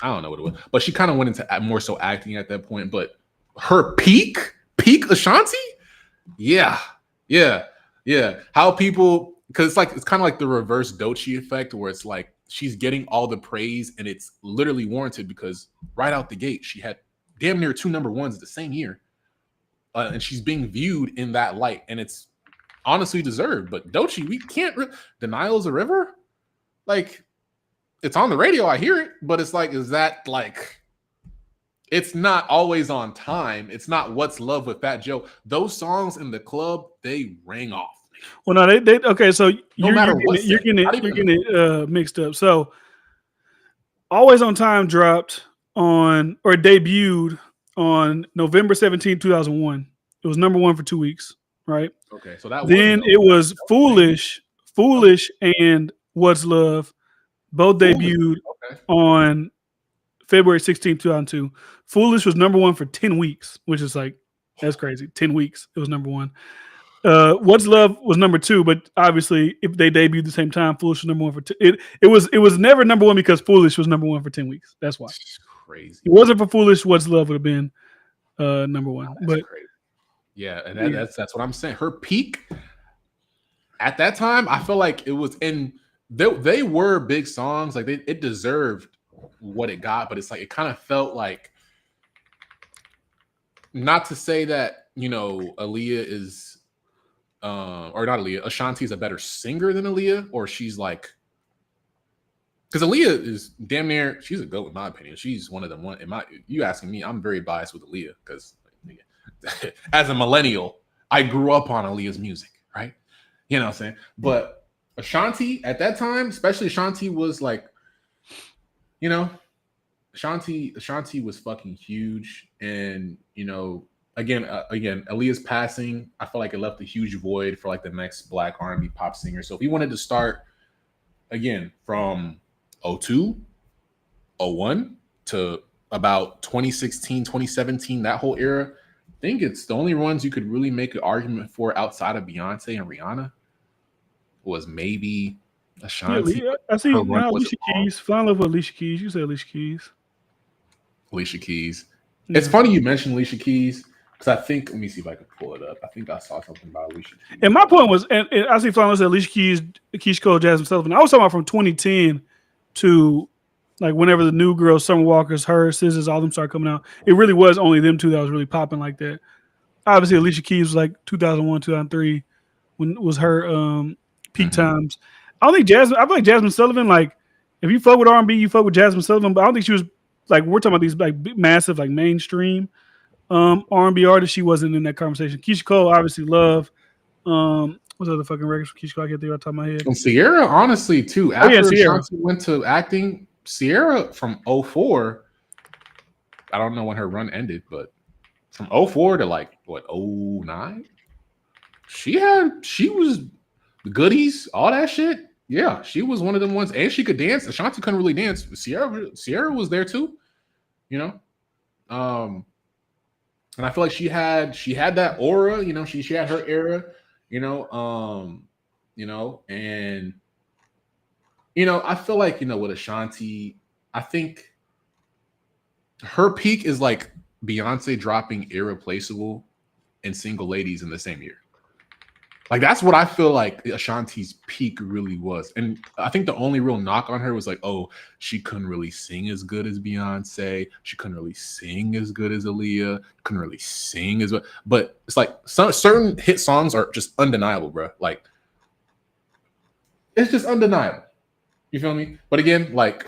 I don't know what it was, but she kind of went into more so acting at that point. But her peak Ashanti, yeah. How people, because it's kind of like the reverse Doechii effect, where it's like she's getting all the praise and it's literally warranted because right out the gate she had damn near 2 number ones the same year, and she's being viewed in that light, and it's honestly deserved. But Doechii, we can't Denial's a River, like it's on the radio, I hear it, but it's like, is that like, it's not always on time. It's not What's Love with Fat Joe. Those songs in the club, they rang off. well, no, they okay. So No you're matter getting what it, you're set. getting it mixed up. So Always on Time dropped on or debuted on November 17, 2001. It was number 1 for 2 weeks, right? Okay, so that Then it was Foolish, and What's Love both debuted Okay. on February 16, 2002. Foolish was number 1 for 10 weeks, which is like, that's crazy. 10 weeks, it was number 1. What's Love was number 2, but obviously if they debuted at the same time, Foolish was number 1 for it was never number 1 because Foolish was number 1 for 10 weeks. That's why. It's crazy. It wasn't for Foolish, What's Love would have been number 1. That's But crazy. Yeah, and that's what I'm saying. Her peak at that time, I feel like it was in they were big songs, like it deserved what it got, but it's like it kind of felt like, not to say that, you know, Aaliyah is or not Aaliyah, Ashanti is a better singer than Aaliyah, or she's like, because Aaliyah is damn near, she's a GOAT in my opinion. She's one of them. You asking me, I'm very biased with Aaliyah because as a millennial, I grew up on Aaliyah's music, right? You know what I'm saying? But Ashanti at that time, especially Ashanti was like, you know, Ashanti was fucking huge, and you know, again, Aaliyah's passing, I feel like it left a huge void for like the next Black R&B pop singer. So if we wanted to start again from 02, 01 to about 2016, 2017, that whole era, I think it's the only ones you could really make an argument for outside of Beyonce and Rihanna was maybe Ashanti. yeah, I see now Alicia Keys. Fall in love with Alicia Keys. You say Alicia Keys. Alicia Keys. Yeah. It's funny you mentioned Alicia Keys because I think, let me see if I can pull it up. I think I saw something about Alicia Keys. And my point was, and I see Flowers said Alicia Keys, Keisha Cole, Jasmine Sullivan. I was talking about from 2010 to like whenever the New Girls, Summer Walkers, her, Scissors, all them started coming out. It really was only them two that was really popping like that. Obviously, Alicia Keys was like 2001, 2003 when was her peak times. I don't think Jasmine. I feel like Jasmine Sullivan. Like, if you fuck with R&B, you fuck with Jasmine Sullivan. But I don't think she was like, we're talking about these like big, massive, like mainstream R&B artists. She wasn't in that conversation. Keisha Cole, obviously, love. What's other fucking records for Keisha Cole? I can't think off the top of my head. And Sierra, honestly, too. After Sierra Ashanti went to acting, Sierra from 04. I don't know when her run ended, but from 04 to like what 09, she was the goodies, all that shit. Yeah, she was one of them ones, and she could dance. Ashanti couldn't really dance. Sierra was there too, you know. And I feel like she had that aura, you know. She had her era, you know. And you know, I feel like, you know, with Ashanti, I think her peak is like Beyonce dropping Irreplaceable and Single Ladies in the same year. Like, that's what I feel like Ashanti's peak really was. And I think the only real knock on her was like, oh, she couldn't really sing as good as Beyonce. She couldn't really sing as good as Aaliyah. Couldn't really sing as well. But it's like some certain hit songs are just undeniable, bro. Like, it's just undeniable. You feel me? But again, like,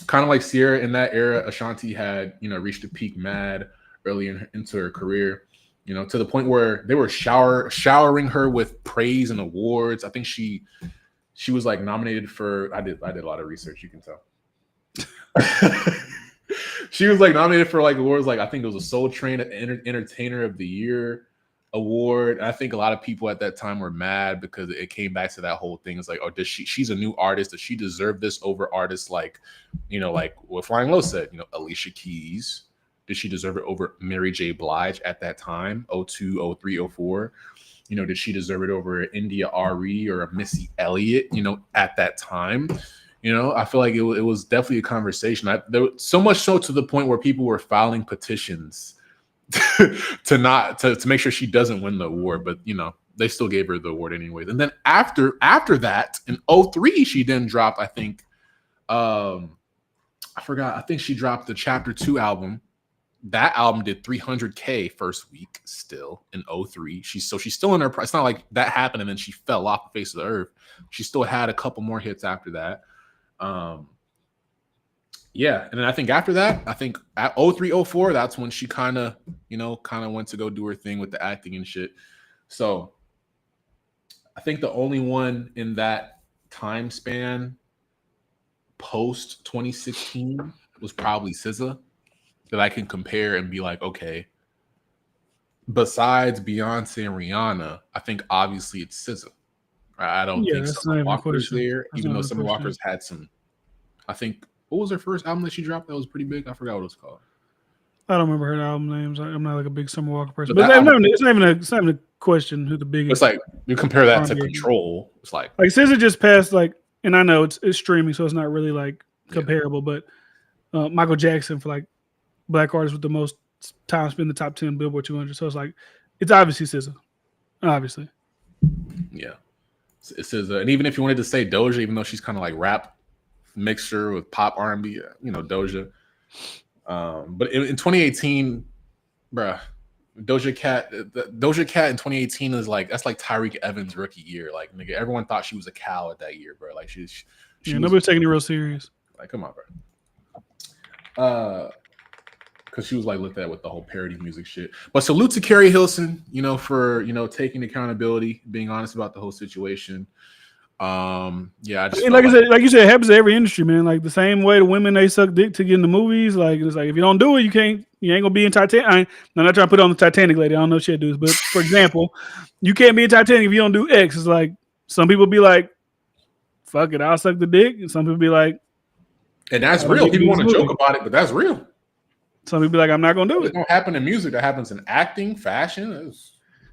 kind of like Sierra in that era, Ashanti had, you know, reached a peak mad early into her career. You know, to the point where they were showering her with praise and awards. I think she was like nominated for. I did a lot of research. You can tell. She was like nominated for like awards. Like, I think it was a Soul Train Entertainer of the Year award. I think a lot of people at that time were mad because it came back to that whole thing. It's like, oh, does she's a new artist? Does she deserve this over artists like, like what Flying Low said, Alicia Keys? Did she deserve it over Mary J. Blige at that time, 02, 03, 04? Did she deserve it over India RE or a Missy Elliott, at that time? I feel like it was definitely a conversation. There so much so to the point where people were filing petitions to make sure she doesn't win the award, but they still gave her the award anyways. And then after that in 03 she then dropped, I think I forgot, I think she dropped the Chapter 2 album. That album did 300K first week still in 03. She's still in her, it's not like that happened and then she fell off the face of the earth. She still had a couple more hits after that. Yeah, and then I think after that, I think at 03, 04, that's when she kind of went to go do her thing with the acting and shit. So I think the only one in that time span post 2016 was probably SZA that I can compare and be like, okay, besides Beyonce and Rihanna, I think obviously it's SZA. I don't think Summer Walker's there, even though Summer Walker's had some, I think. What was her first album that she dropped that was pretty big? I forgot what it was called. I don't remember her album names. I'm not like a big Summer Walker person. But it's not even a question who the biggest. It's like you compare that to Control. It's like SZA just passed and I know it's streaming, so it's not really like comparable. But Michael Jackson for like black artists with the most time spent in the top 10 Billboard 200. So it's obviously SZA, obviously. Yeah, it's SZA, and even if you wanted to say Doja, even though she's kind of like rap mixture with pop R&B, Doja. But in 2018, bruh, Doja Cat in 2018 is like, that's like Tyreek Evans' rookie year. Like, nigga, everyone thought she was a cow at that year, bro. Like she nobody's taking it real serious. Like, come on, bro. Because she was like looked at with the whole parody music shit. But salute to Carrie Hilson, for taking accountability, being honest about the whole situation. Yeah, like you said, it happens to every industry, man. Like the same way the women they suck dick to get in the movies. Like it's like if you don't do it, you ain't gonna be in Titanic. I'm not trying to put on the Titanic lady. I don't know shit dudes, but for example, you can't be in Titanic if you don't do X. It's like some people be like, "Fuck it, I'll suck the dick," and some people be like, and that's real. People want to joke about it, but that's real. Some people be like, "I'm not gonna do it." It don't happen in music. That happens in acting, fashion.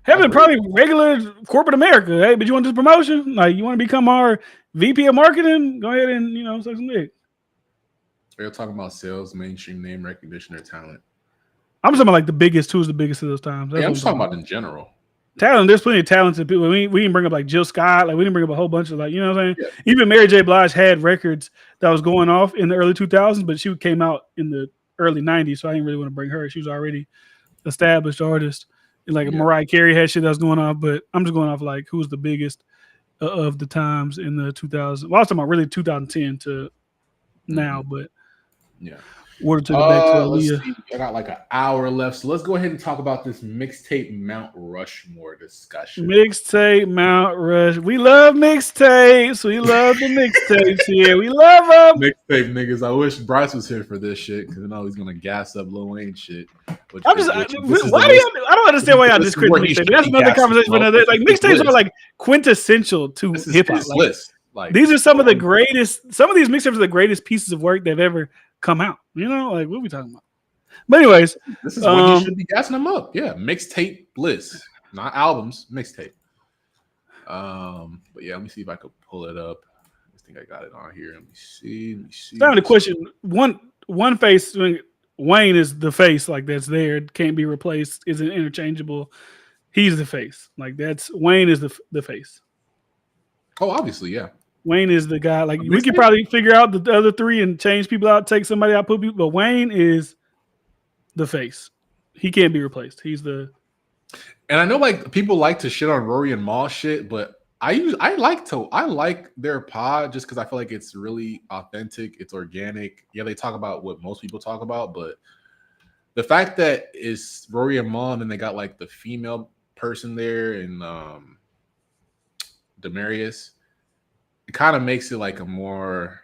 Having probably regular corporate America. Hey, but you want this promotion? Like, you want to become our VP of marketing? Go ahead and suck some dick. We're talking about sales, mainstream name recognition, or talent. I'm talking about like the biggest. Who's the biggest of those times? I'm just talking about in general. Talent. There's plenty of talented people. We didn't bring up like Jill Scott. Like we didn't bring up a whole bunch of like, you know what I'm saying? Yeah. Even Mary J. Blige had records that was going off in the early 2000s, but she came out in the early 90s, so I didn't really want to bring her. She was already established artist. Like Mariah Carey had shit that was going on, but I'm just going off like who's the biggest of the times in the 2000s. Well, I was talking about really 2010 to now, but yeah. Word to the back to Aaliyah. I got like an hour left, so let's go ahead and talk about this mixtape Mount Rushmore discussion. Mixtape Mount Rush. We love mixtapes. We love the mixtapes here. We love them. Mixtape niggas. I wish Bryce was here for this shit because I know he's gonna gas up Lil Wayne shit. I don't understand why y'all discredit mixtapes. That's another conversation for another. Like mixtapes are like quintessential to hip hop. These are some of the greatest. Some of these mixtapes are the greatest pieces of work they've ever come out. Like what are we talking about? But anyways, this is when you should be gassing them up. Yeah, mixtape bliss, not albums, mixtape. But yeah, let me see if I could pull it up. I think I got it on here. Let me see. Now the question: one face. Wayne is the face, like that's there. It can't be replaced. Isn't interchangeable. He's the face. Like Wayne is the face. Oh, obviously, yeah. Wayne is the guy. Like we could probably figure out the other three and change people out, take somebody out, put people. But Wayne is the face. He can't be replaced. He's the. And I know like people like to shit on Rory and Mal shit, but I like their pod just because I feel like it's really authentic. It's organic. Yeah, they talk about what most people talk about, but the fact that it's Rory and Mal, and then they got like the female person there and Demarius. It kind of makes it like a more,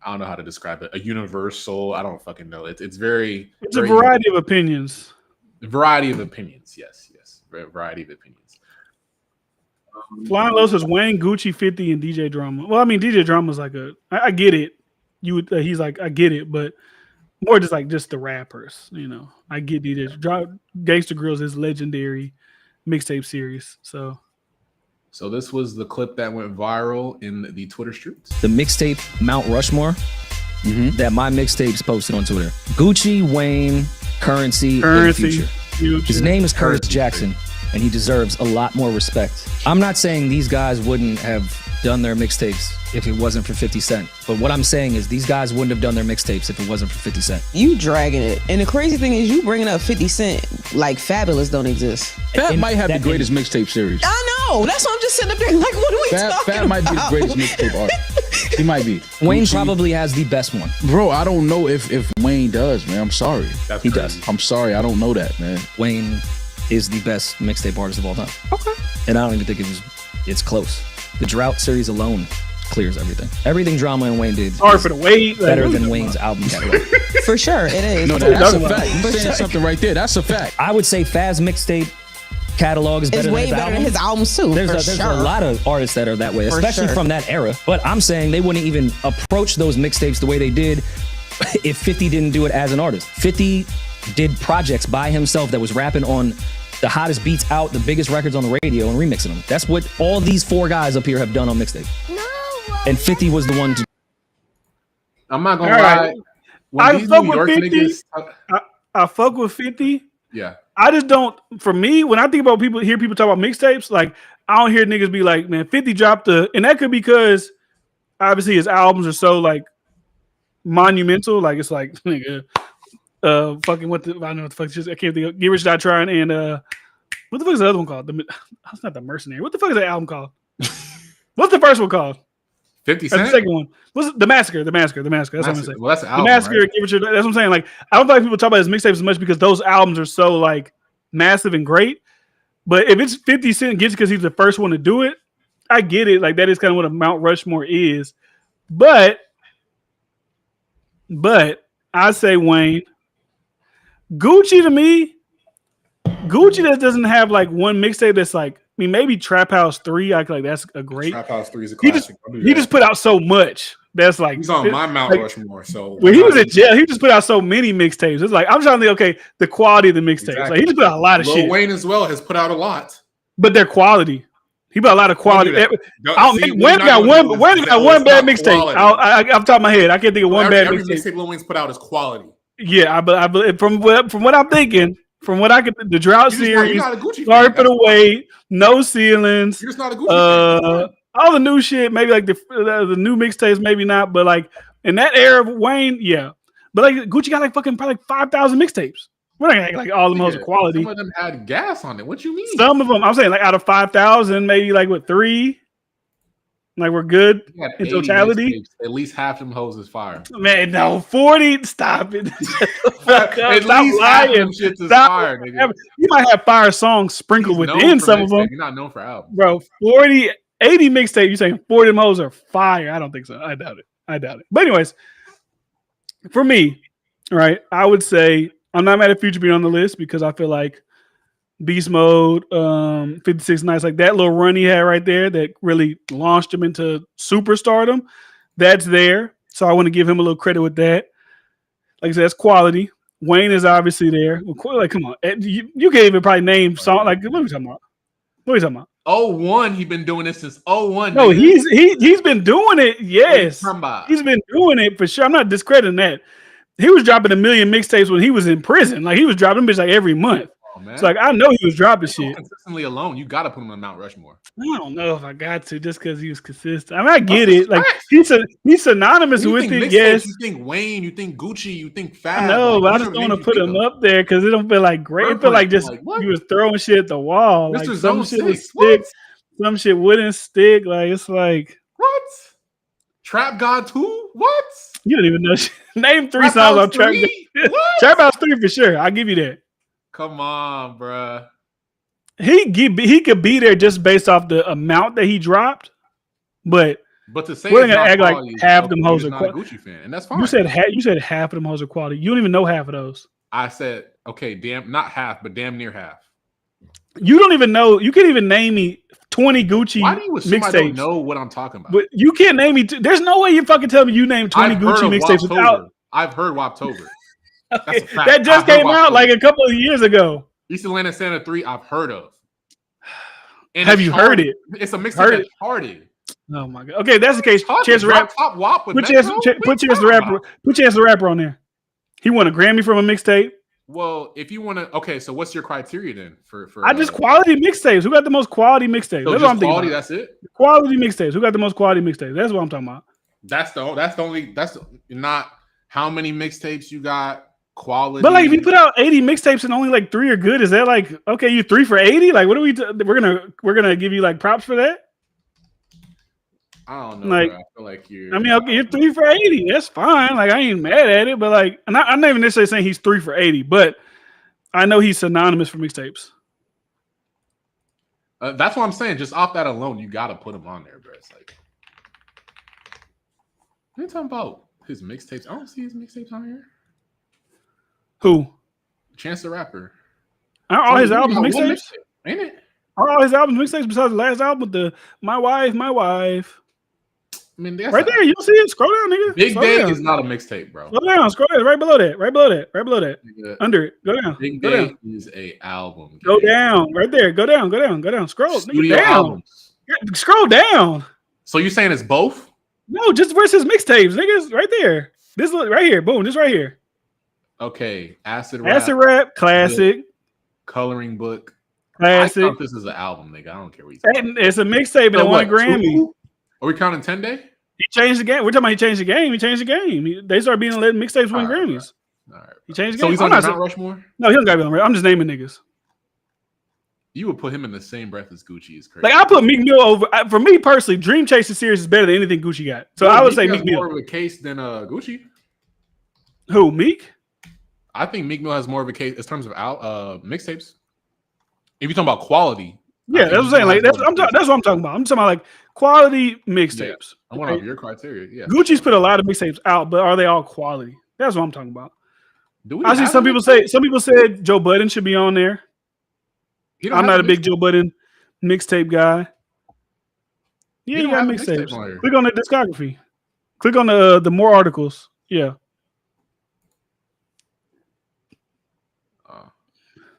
I don't know how to describe it, a universal. I don't fucking know. It's very. It's a variety of opinions. Variety of opinions. Yes. Variety of opinions. Flying Low says Wayne, Gucci, 50, and DJ Drama. Well, I mean, DJ Drama's like I get it. He's like, I get it, but more just the rappers, you know. I get DJ. Gangsta Grills is legendary mixtape series. So this was the clip that went viral in the Twitter streets. The mixtape Mount Rushmore that my mixtapes posted on Twitter. Gucci, Wayne, Currency, and Future. His name is Curtis Jackson, and he deserves a lot more respect. I'm not saying these guys wouldn't have done their mixtapes if it wasn't for 50 Cent. But what I'm saying is these guys wouldn't have done their mixtapes if it wasn't for 50 Cent. You dragging it. And the crazy thing is you bringing up 50 Cent like Fabulous don't exist. Fab might have the greatest mixtape series. I know. That's why I'm just sitting up there like, what are we talking about? Fab might be the greatest mixtape artist. He might be. Wayne Gucci. probably has the best one. Bro, I don't know if Wayne does, man. I'm sorry. He does. I'm sorry. I don't know that, man. Wayne is the best mixtape artist of all time. Okay. And I don't even think it's close. The Drought series alone clears everything. Everything Drama and Wayne did. Sorry for the wait. Better than Wayne's album catalog. For sure, it is. No, that's a fact. You're saying something right there. That's a fact. I would say Fab's mixtape catalog is better It's way than his better album. than his albums too. There's a lot of artists that are that way, especially from that era. But I'm saying they wouldn't even approach those mixtapes the way they did if 50 didn't do it as an artist. 50 did projects by himself that was rapping on the hottest beats out, the biggest records on the radio, and remixing them. That's what all these four guys up here have done on mixtape. And 50 was the one to. I'm not gonna lie. I fuck with 50. I fuck with 50. Yeah. I just don't. For me, when I think about hear people talk about mixtapes, like I don't hear niggas be like, man, 50 dropped and that could be because obviously his albums are so like monumental. Like it's like nigga, fucking I don't know what the fuck. I can't think of. Get Rich Die Trying and what the fuck is the other one called? That's not The Mercenary. What the fuck is that album called? What's the first one called? 50 Cent? The second one. What's The Massacre? The Massacre. That's what I'm saying. Well, that's an album, The Massacre. right? Give It Your, that's what I'm saying. Like I don't feel like people talk about his mixtapes as much because those albums are so like massive and great. But if it's 50 Cent gets because he's the first one to do it, I get it. Like that is kind of what a Mount Rushmore is. But I say Wayne. Gucci to me, Gucci that doesn't have like one mixtape that's like, I mean, maybe Trap House 3. I feel like that's a great. Trap House 3 is a classic. He just put out so much. That's like he's on my Mount like, Rushmore. So when he was in jail, he just put out so many mixtapes. It's like I'm trying to think, okay, the quality of the mixtapes. Exactly. Like he just put out a lot of Lil shit. Wayne as well has put out a lot, but their quality. He put a lot of quality. Wayne Wayne got one bad mixtape. I'm top of my head. I can't think of one bad mixtape. Every mixtape Lil Wayne's put out is quality. Yeah, I believe from what I'm thinking, from what I could, the Drought series. Sorry for the wait. No Ceilings. You're just not a Gucci fan. All the new shit, maybe like the new mixtapes, maybe not, but like in that era of Wayne, yeah. But like Gucci got like fucking probably 5,000 mixtapes. We're not gonna act like all the most quality. Some of them had gas on it. What you mean? Some of them, I'm saying like out of 5,000, maybe like what 3? Like we're good in totality. At least half them hoes is fire. Man, no, 40. Stop it. At least half them shits is fire, nigga. You might have fire songs sprinkled within some of them. You're not known for albums, bro. 40, 80 mixtape. You saying 40 of them hoes are fire? I don't think so. I doubt it. But anyways, for me, right, I would say I'm not mad at Future being on the list because I feel like Beast Mode, 56 Nights, like that little run he had right there that really launched him into superstardom. That's there. So I want to give him a little credit with that. Like I said, that's quality. Wayne is obviously there. Like, come on. You can't even probably name song. Like, what are we talking about? 01, he's been doing this since 01. No, nigga. he's been doing it. Yes. He's been doing it for sure. I'm not discrediting that. He was dropping 1 million mixtapes when he was in prison. Like, he was dropping them bitch like every month. Man. It's like I know he was dropping shit consistently alone. You got to put him on Mount Rushmore. I don't know if I got to just because he was consistent. I mean, I get it. Like he's synonymous with it. Yes. You think Wayne? You think Gucci? You think Fab? I know, but I just don't want to put him up there because it don't feel like great. It feel like just he was throwing shit at the wall. Like some shit would stick, some shit wouldn't stick. Like it's like what? Trap God 2? What? You don't even know. Name 3 songs on Trap. Trap House 3 for sure. I'll give you that. Come on, bruh. He could be there just based off the amount that he dropped, but to say we're gonna act like half of them hoes are quality. Gucci fan, and that's fine. You said half of them hoes are quality. You don't even know half of those. I said, okay, not half, but damn near half. You don't even know. You can't even name me 20 Gucci Why do you assume I don't mixtapes. know what I'm talking about? But you can't name me. There's no way you fucking tell me you named 20 Gucci mixtapes without. I've heard Woptober. Okay. That just came out like a couple of years ago. East Atlanta Santa 3, I've heard of. And have you heard it? It's a mixtape that's charted. Oh my god. Okay, that's the case. Chance the Rapper. Put Chance the Rapper on there. He won a Grammy from a mixtape. Well, if you want to, okay. So what's your criteria then for? I just quality mixtapes. Who got the most quality mixtapes? So that's what I'm thinking. About. That's it. Quality mixtapes. Who got the most quality mixtapes? That's what I'm talking about. That's not how many mixtapes you got. Quality. But like, if you put out 80 mixtapes and only like 3 are good, is that like okay? You 3 for 80? Like, what are we? We're gonna give you like props for that? I don't know. Like, bro. I feel like you're. I mean, okay, you're 3 for 80. That's fine. Like, I ain't mad at it. But like, and I'm not even necessarily saying he's 3 for 80, but I know he's synonymous for mixtapes. That's what I'm saying. Just off that alone, you got to put him on there, bro. It's like, what are you talking about? His mixtapes? I don't see his mixtapes on here. Who? Chance the Rapper. Are all his albums mixtapes? Ain't it? Are all his albums mixtapes besides the last album with the My Wife? I mean, right there, you see it. Scroll down, nigga. Big Day is not a mixtape, bro. Scroll down. Scroll down. Right below that. Nigga, under it. Go down. Big Day is a album. Go down. Right there. Go down. Scroll. Studio nigga, down. Albums. Scroll down. So you saying it's both? No, just versus mixtapes, niggas. Right there. This right here. Boom. This right here. Okay. Acid Rap. Classic. Coloring Book. Classic. I thought this is an album, nigga. I don't care what you say. It's a mixtape and it won a Grammy. Are we counting 10 Day? He changed the game. We're talking about he changed the game. They started being letting mixtapes win Grammys. All right. He changed the game. So he's on Mount Rushmore? No, he don't got to be on Rushmore. I'm just naming niggas. You would put him in the same breath as Gucci. Is crazy. Like I put Meek Mill over. For me personally, Dream Chaser series is better than anything Gucci got. So I would say Meek Mill more of a case than Gucci. Who, Meek? I think Meek Mill has more of a case in terms of mixtapes. If you're talking about quality, yeah, that's what I'm saying. Like that's what I'm talking about. I'm talking about like quality mixtapes. Yeah, I'm going off your criteria. Yeah, Gucci's put a lot of mixtapes out, but are they all quality? That's what I'm talking about. I see some people said Joe Budden should be on there. I'm not a big Joe Budden mixtape guy. Yeah, you got mixtapes. Click on the discography. Click on the more articles. Yeah.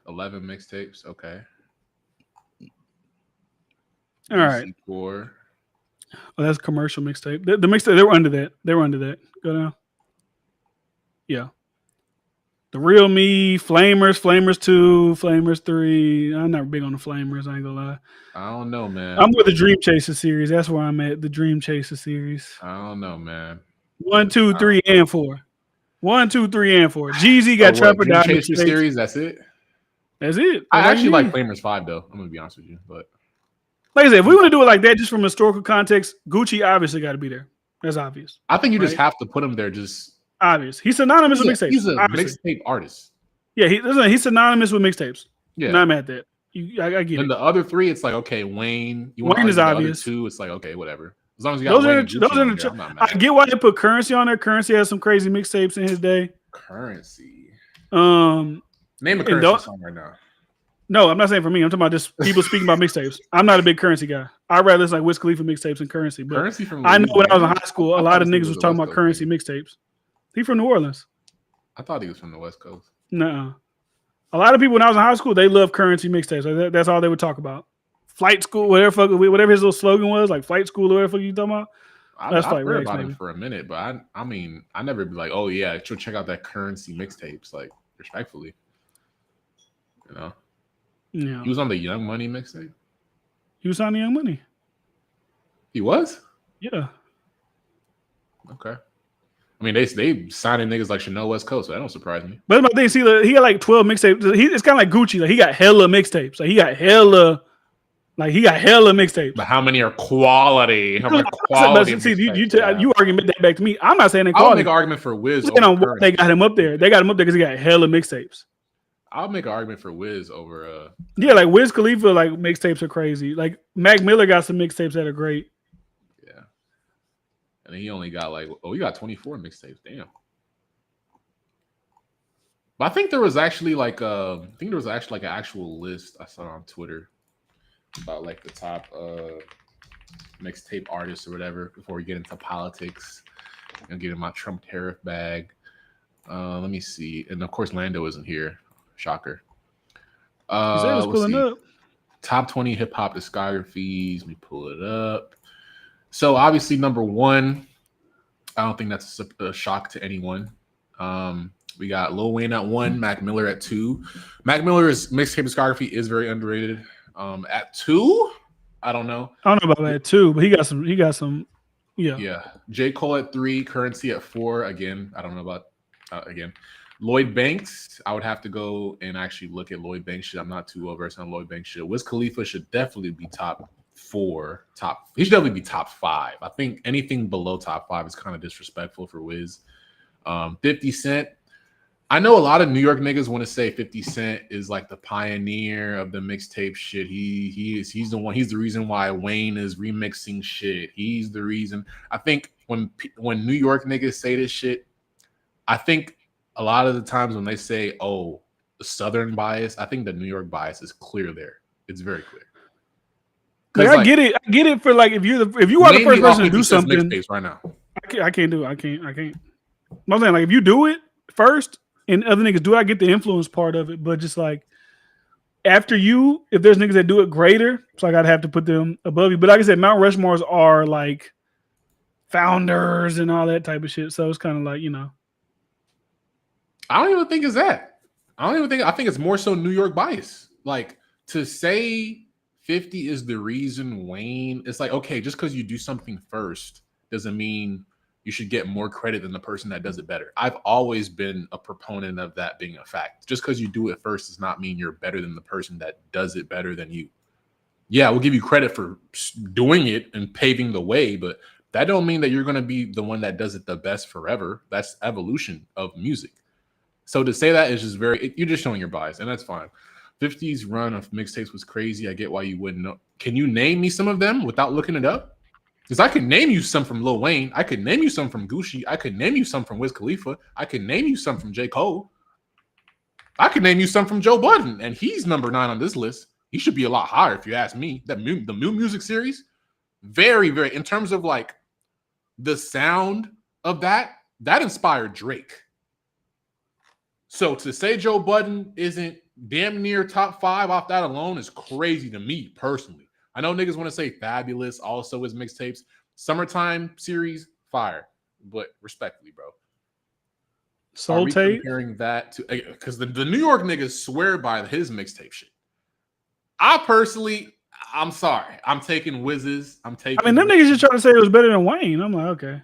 11 mixtapes. Okay. All right. 4. Oh, that's commercial mixtape. The mixtape, they were under that. Go down. Yeah. The Real Me, Flamers 2, Flamers 3. I'm not big on the Flamers, I ain't gonna lie. I don't know, man. I'm with the Dream Chaser series. That's where I'm at. The Dream Chaser series. I don't know, man. 1, 2, 3, and 4. 1, 2, 3, and 4. Jeezy got Trapper Dream Chaser series. That's it. That's it. I actually like Flamers 5 though. I'm gonna be honest with you, but like I said, if we want to do it like that, just from historical context, Gucci obviously got to be there. That's obvious. I think you just have to put him there. Just obvious. He's synonymous with mixtapes. He's a mixtape artist. Yeah, he's synonymous with mixtapes. Yeah, not mad at that. I get it. And the other 3, it's like okay, Wayne. Wayne is obvious. 2, it's like okay, whatever. As long as you got those I get why they put Currency on there. Currency has some crazy mixtapes in his day. Currency. Name a Currency song right now. No, I'm not saying for me. I'm talking about just people speaking about mixtapes. I'm not a big Currency guy. I'd rather listen like Wiz Khalifa mixtapes than Currency. But Currency from I know when I was in high school, a lot of niggas was talking about Currency mixtapes. He from New Orleans. I thought he was from the West Coast. No. A lot of people when I was in high school, they love Currency mixtapes. That's all they would talk about. Flight School, whatever his little slogan was, like Flight School or whatever you talking about. I've heard about him for a minute, but I mean, I never be like, oh yeah, check out that Currency mixtapes, like respectfully, you know. Yeah, he was on the Young Money mixtape. He was on the Young Money. He was. Yeah. Okay. I mean, they signing niggas like Chanel West Coast, so that don't surprise me. But my thing, see, he got like 12 mixtapes. It's kind of like Gucci. Like he got hella mixtapes. Like he got hella mixtapes. But how many are quality? How much quality? See, you argument that back to me. I'm not saying they quality. I'll make an argument for Wiz. They got him up there. They got him up there because he got hella mixtapes. I'll make an argument for Wiz over yeah, like Wiz Khalifa, like mixtapes are crazy. Like Mac Miller got some mixtapes that are great. Yeah. And he only got he got 24 mixtapes. Damn. But I think there was actually like an actual list I saw on Twitter about like the top mixtape artists or whatever before we get into politics and get in my Trump tariff bag. Let me see. And of course Lando isn't here. Shocker. Let's pulling up. Top 20 hip hop discographies. Let me pull it up. So obviously number one, I don't think that's a shock to anyone. We got Lil Wayne at 1, Mac Miller at 2. Mac Miller's mixtape discography is very underrated. At 2, I don't know. I don't know about that 2, but he got some. Yeah. Yeah. J. Cole at 3, Currency at 4. Again, I don't know about again. Lloyd Banks, I would have to go and actually look at Lloyd Banks shit. I'm not too well versed on Lloyd Banks shit. Wiz Khalifa should definitely be top 4. He should definitely be top 5. I think anything below top 5 is kind of disrespectful for Wiz. 50 Cent. I know a lot of New York niggas want to say 50 Cent is like the pioneer of the mixtape shit. He's the one. He's the reason why Wayne is remixing shit. He's the reason. I think when New York niggas say this shit, I think a lot of the times when they say, "Oh, the Southern bias," I think the New York bias is clear there. It's very clear. Like, I get it for like if you are the first person to do something right now. I can't do it. I can't. I'm saying like if you do it first and other niggas do it, I get the influence part of it, but just like after you, if there's niggas that do it greater, so I gotta have to put them above you. But like I said, Mount Rushmores are like founders and all that type of shit. So it's kind of like, you know. I don't even think it's that. I think it's more so New York bias. Like to say 50 is the reason Wayne, it's like, okay, just because you do something first doesn't mean you should get more credit than the person that does it better. I've always been a proponent of that being a fact. Just because you do it first does not mean you're better than the person that does it better than you. Yeah, we'll give you credit for doing it and paving the way, but that don't mean that you're going to be the one that does it the best forever. That's evolution of music. So to say that is just you're just showing your bias, and that's fine. 50's run of mixtapes was crazy. I get why you wouldn't know. Can you name me some of them without looking it up? Because I could name you some from Lil Wayne. I could name you some from Gucci. I could name you some from Wiz Khalifa. I could name you some from J. Cole. I could name you some from Joe Budden, and he's number 9 on this list. He should be a lot higher if you ask me. The new music series, very, very, in terms of like the sound of that inspired Drake. So to say Joe Budden isn't damn near top 5 off that alone is crazy to me personally. I know niggas want to say Fabulous also is mixtapes. Summertime series, fire. But respectfully, bro. Soul Tape? Comparing that to, because the New York niggas swear by his mixtape shit. I personally, I'm sorry. I'm taking Wiz's. I mean, them niggas just trying to say it was better than Wayne. I'm like, okay.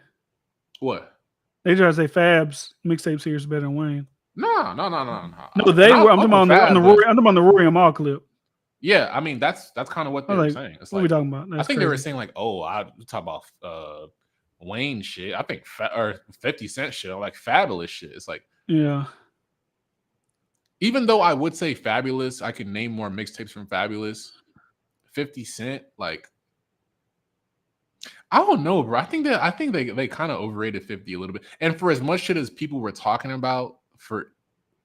What? They try to say Fab's mixtape series is better than Wayne. No. No, they were. I'm talking about the Rory and Mal clip. Yeah, I mean that's kind of what they were saying. It's what like, we talking about? I think they were saying like, oh, I talk about Wayne shit. I think or 50 Cent shit, like Fabulous shit. It's like, yeah. Even though I would say Fabulous, I could name more mixtapes from Fabulous. 50 Cent, like, I don't know, bro. I think they kind of overrated 50 a little bit. And for as much shit as people were talking about,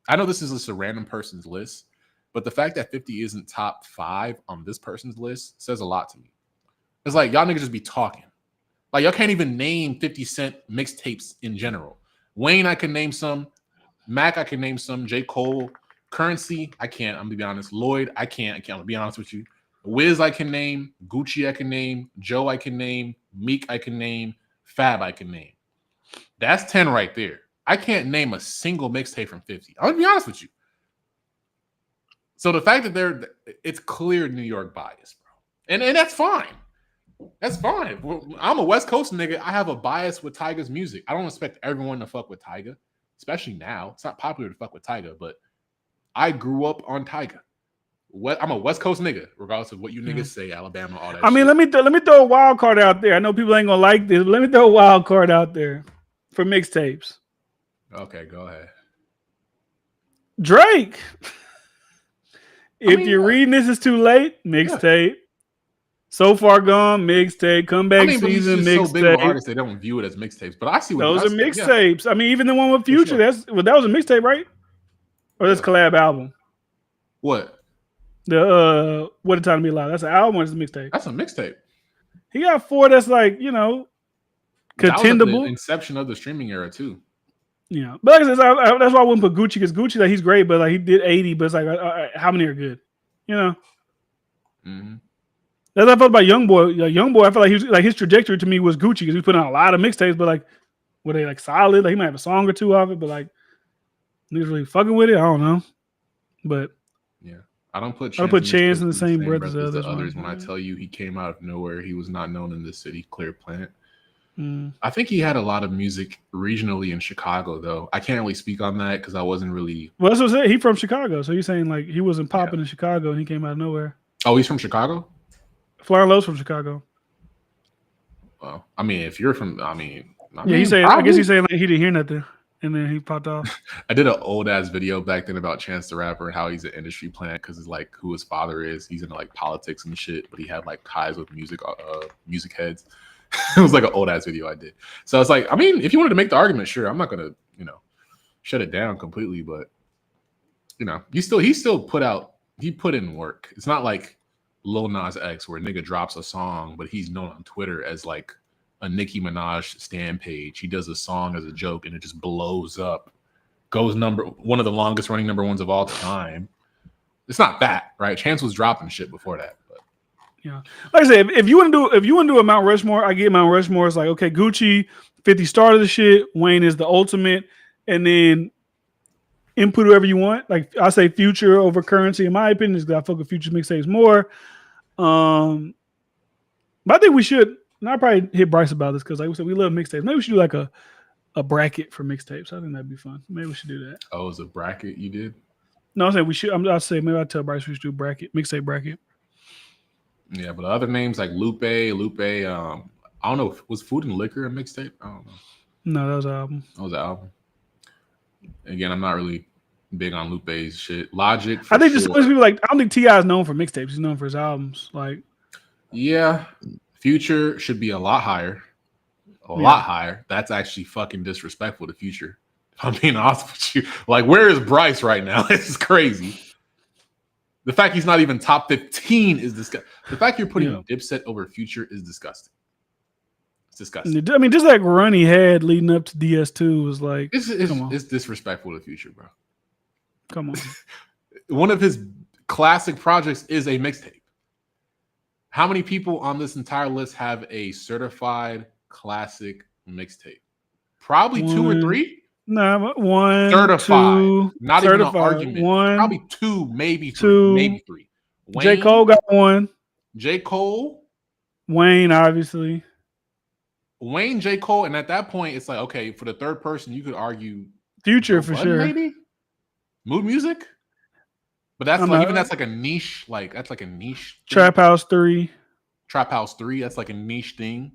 I know this is just a random person's list. But the fact that 50 isn't top 5 on this person's list says a lot to me. It's like, y'all niggas just be talking. Like, y'all can't even name 50 Cent mixtapes in general. Wayne, I can name some. Mac, I can name some. J. Cole. Currency, I can't. I'm going to be honest. Lloyd, I can't. I'm going to be honest with you. Wiz, I can name. Gucci, I can name. Joe, I can name. Meek, I can name. Fab, I can name. That's 10 right there. I can't name a single mixtape from 50. I'm going to be honest with you. So the fact that it's clear New York bias, bro. And that's fine. That's fine. I'm a West Coast nigga. I have a bias with Tyga's music. I don't expect everyone to fuck with Tyga, especially now. It's not popular to fuck with Tyga, but I grew up on Tyga. I'm a West Coast nigga, regardless of what you niggas say, Alabama, all that. I mean, let me throw a wild card out there. I know people ain't gonna like this, but let me throw a wild card out there for mixtapes. Okay, go ahead. Drake. If you're reading this, it's too late. Mixtape. Yeah. So Far Gone, mixtape. Comeback season, mixtape. So big of artists, they don't view it as mixtapes, but I see what those are mixtapes. Yeah. I mean, even the one with Future, that was a mixtape, right? Or this collab album? What? The What a Time to Be Alive. That's an album or is it a mixtape? That's a mixtape. He got 4 that's like, you know, contendable. That was at the inception of the streaming era too. Yeah, but like I said, that's why I wouldn't put Gucci because Gucci, like, he's great, but like he did 80, but it's like, how many are good? You know. Mm-hmm. That's what I felt about YoungBoy. Like, YoungBoy, I feel like he was like his trajectory to me was Gucci because he was putting out a lot of mixtapes, but like, were they like solid? Like he might have a song or two of it, but like, niggas really fucking with it. I don't know, but yeah, I don't put Chance in the same breath as the others. When I tell you he came out of nowhere, he was not known in this city. Clear Plant. Mm. I think he had a lot of music regionally in Chicago, though. I can't really speak on that because I wasn't really. Well, that's what I'm saying. He's from Chicago, so you're saying like he wasn't popping in Chicago and he came out of nowhere. Oh, he's from Chicago? Flyer Lowe's from Chicago. Well, I mean, if you're from, he's saying. I guess he's saying like he didn't hear nothing, and then he popped off. I did an old ass video back then about Chance the Rapper and how he's an industry plant because it's like who his father is. He's into like politics and shit, but he had like ties with music heads. It was like an old ass video I did. So it's like, I mean, if you wanted to make the argument, sure, I'm not gonna, shut it down completely, but he still put in work. It's not like Lil Nas X where a nigga drops a song, but he's known on Twitter as like a Nicki Minaj stan page. He does a song as a joke and it just blows up. Goes one of the longest running number ones of all time. It's not that, right? Chance was dropping shit before that. Yeah, like I said, if you want to do a Mount Rushmore, I get Mount Rushmore. It's like, okay, Gucci, 50 started the shit. Wayne is the ultimate, and then input whoever you want. Like I say, Future over Currency. In my opinion, is I fuck with Future mixtapes more. But I think we should. And I probably hit Bryce about this because, like we said, we love mixtapes. Maybe we should do like a bracket for mixtapes. I think that'd be fun. Maybe we should do that. Oh, it's a bracket you did? No, I'm saying we should. I'll say maybe I'll tell Bryce we should do mixtape bracket. Yeah, but other names like Lupe, I don't know. Was Food and Liquor a mixtape? I don't know. No, that was an album. That was an album. Again, I'm not really big on Lupe's shit. Logic. I think just people like, I don't think T.I. is known for mixtapes. He's known for his albums. Like, yeah, Future should be a lot higher. A lot higher. That's actually fucking disrespectful to Future. If I'm being honest with you. Like, where is Bryce right now? This is crazy. The fact he's not even top 15 is disgusting. The fact you're putting Dipset over Future is disgusting. It's disgusting. I mean, just like run he had leading up to DS2 was like, it's disrespectful to Future, bro. Come on. One of his classic projects is a mixtape. How many people on this entire list have a certified classic mixtape? Probably 2 or 3. No, 1, certified. 2, not certified. Even an argument. 1, probably 2, maybe 2, 3, maybe 3. Wayne, J. Cole got 1. J. Cole. Wayne, obviously. Wayne, J. Cole, and at that point, it's like, okay, for the third person, you could argue Future for sure. Maybe Mood Music, but that's that's like a niche. Like that's like a niche. Trap House 3. Trap House 3. That's like a niche thing.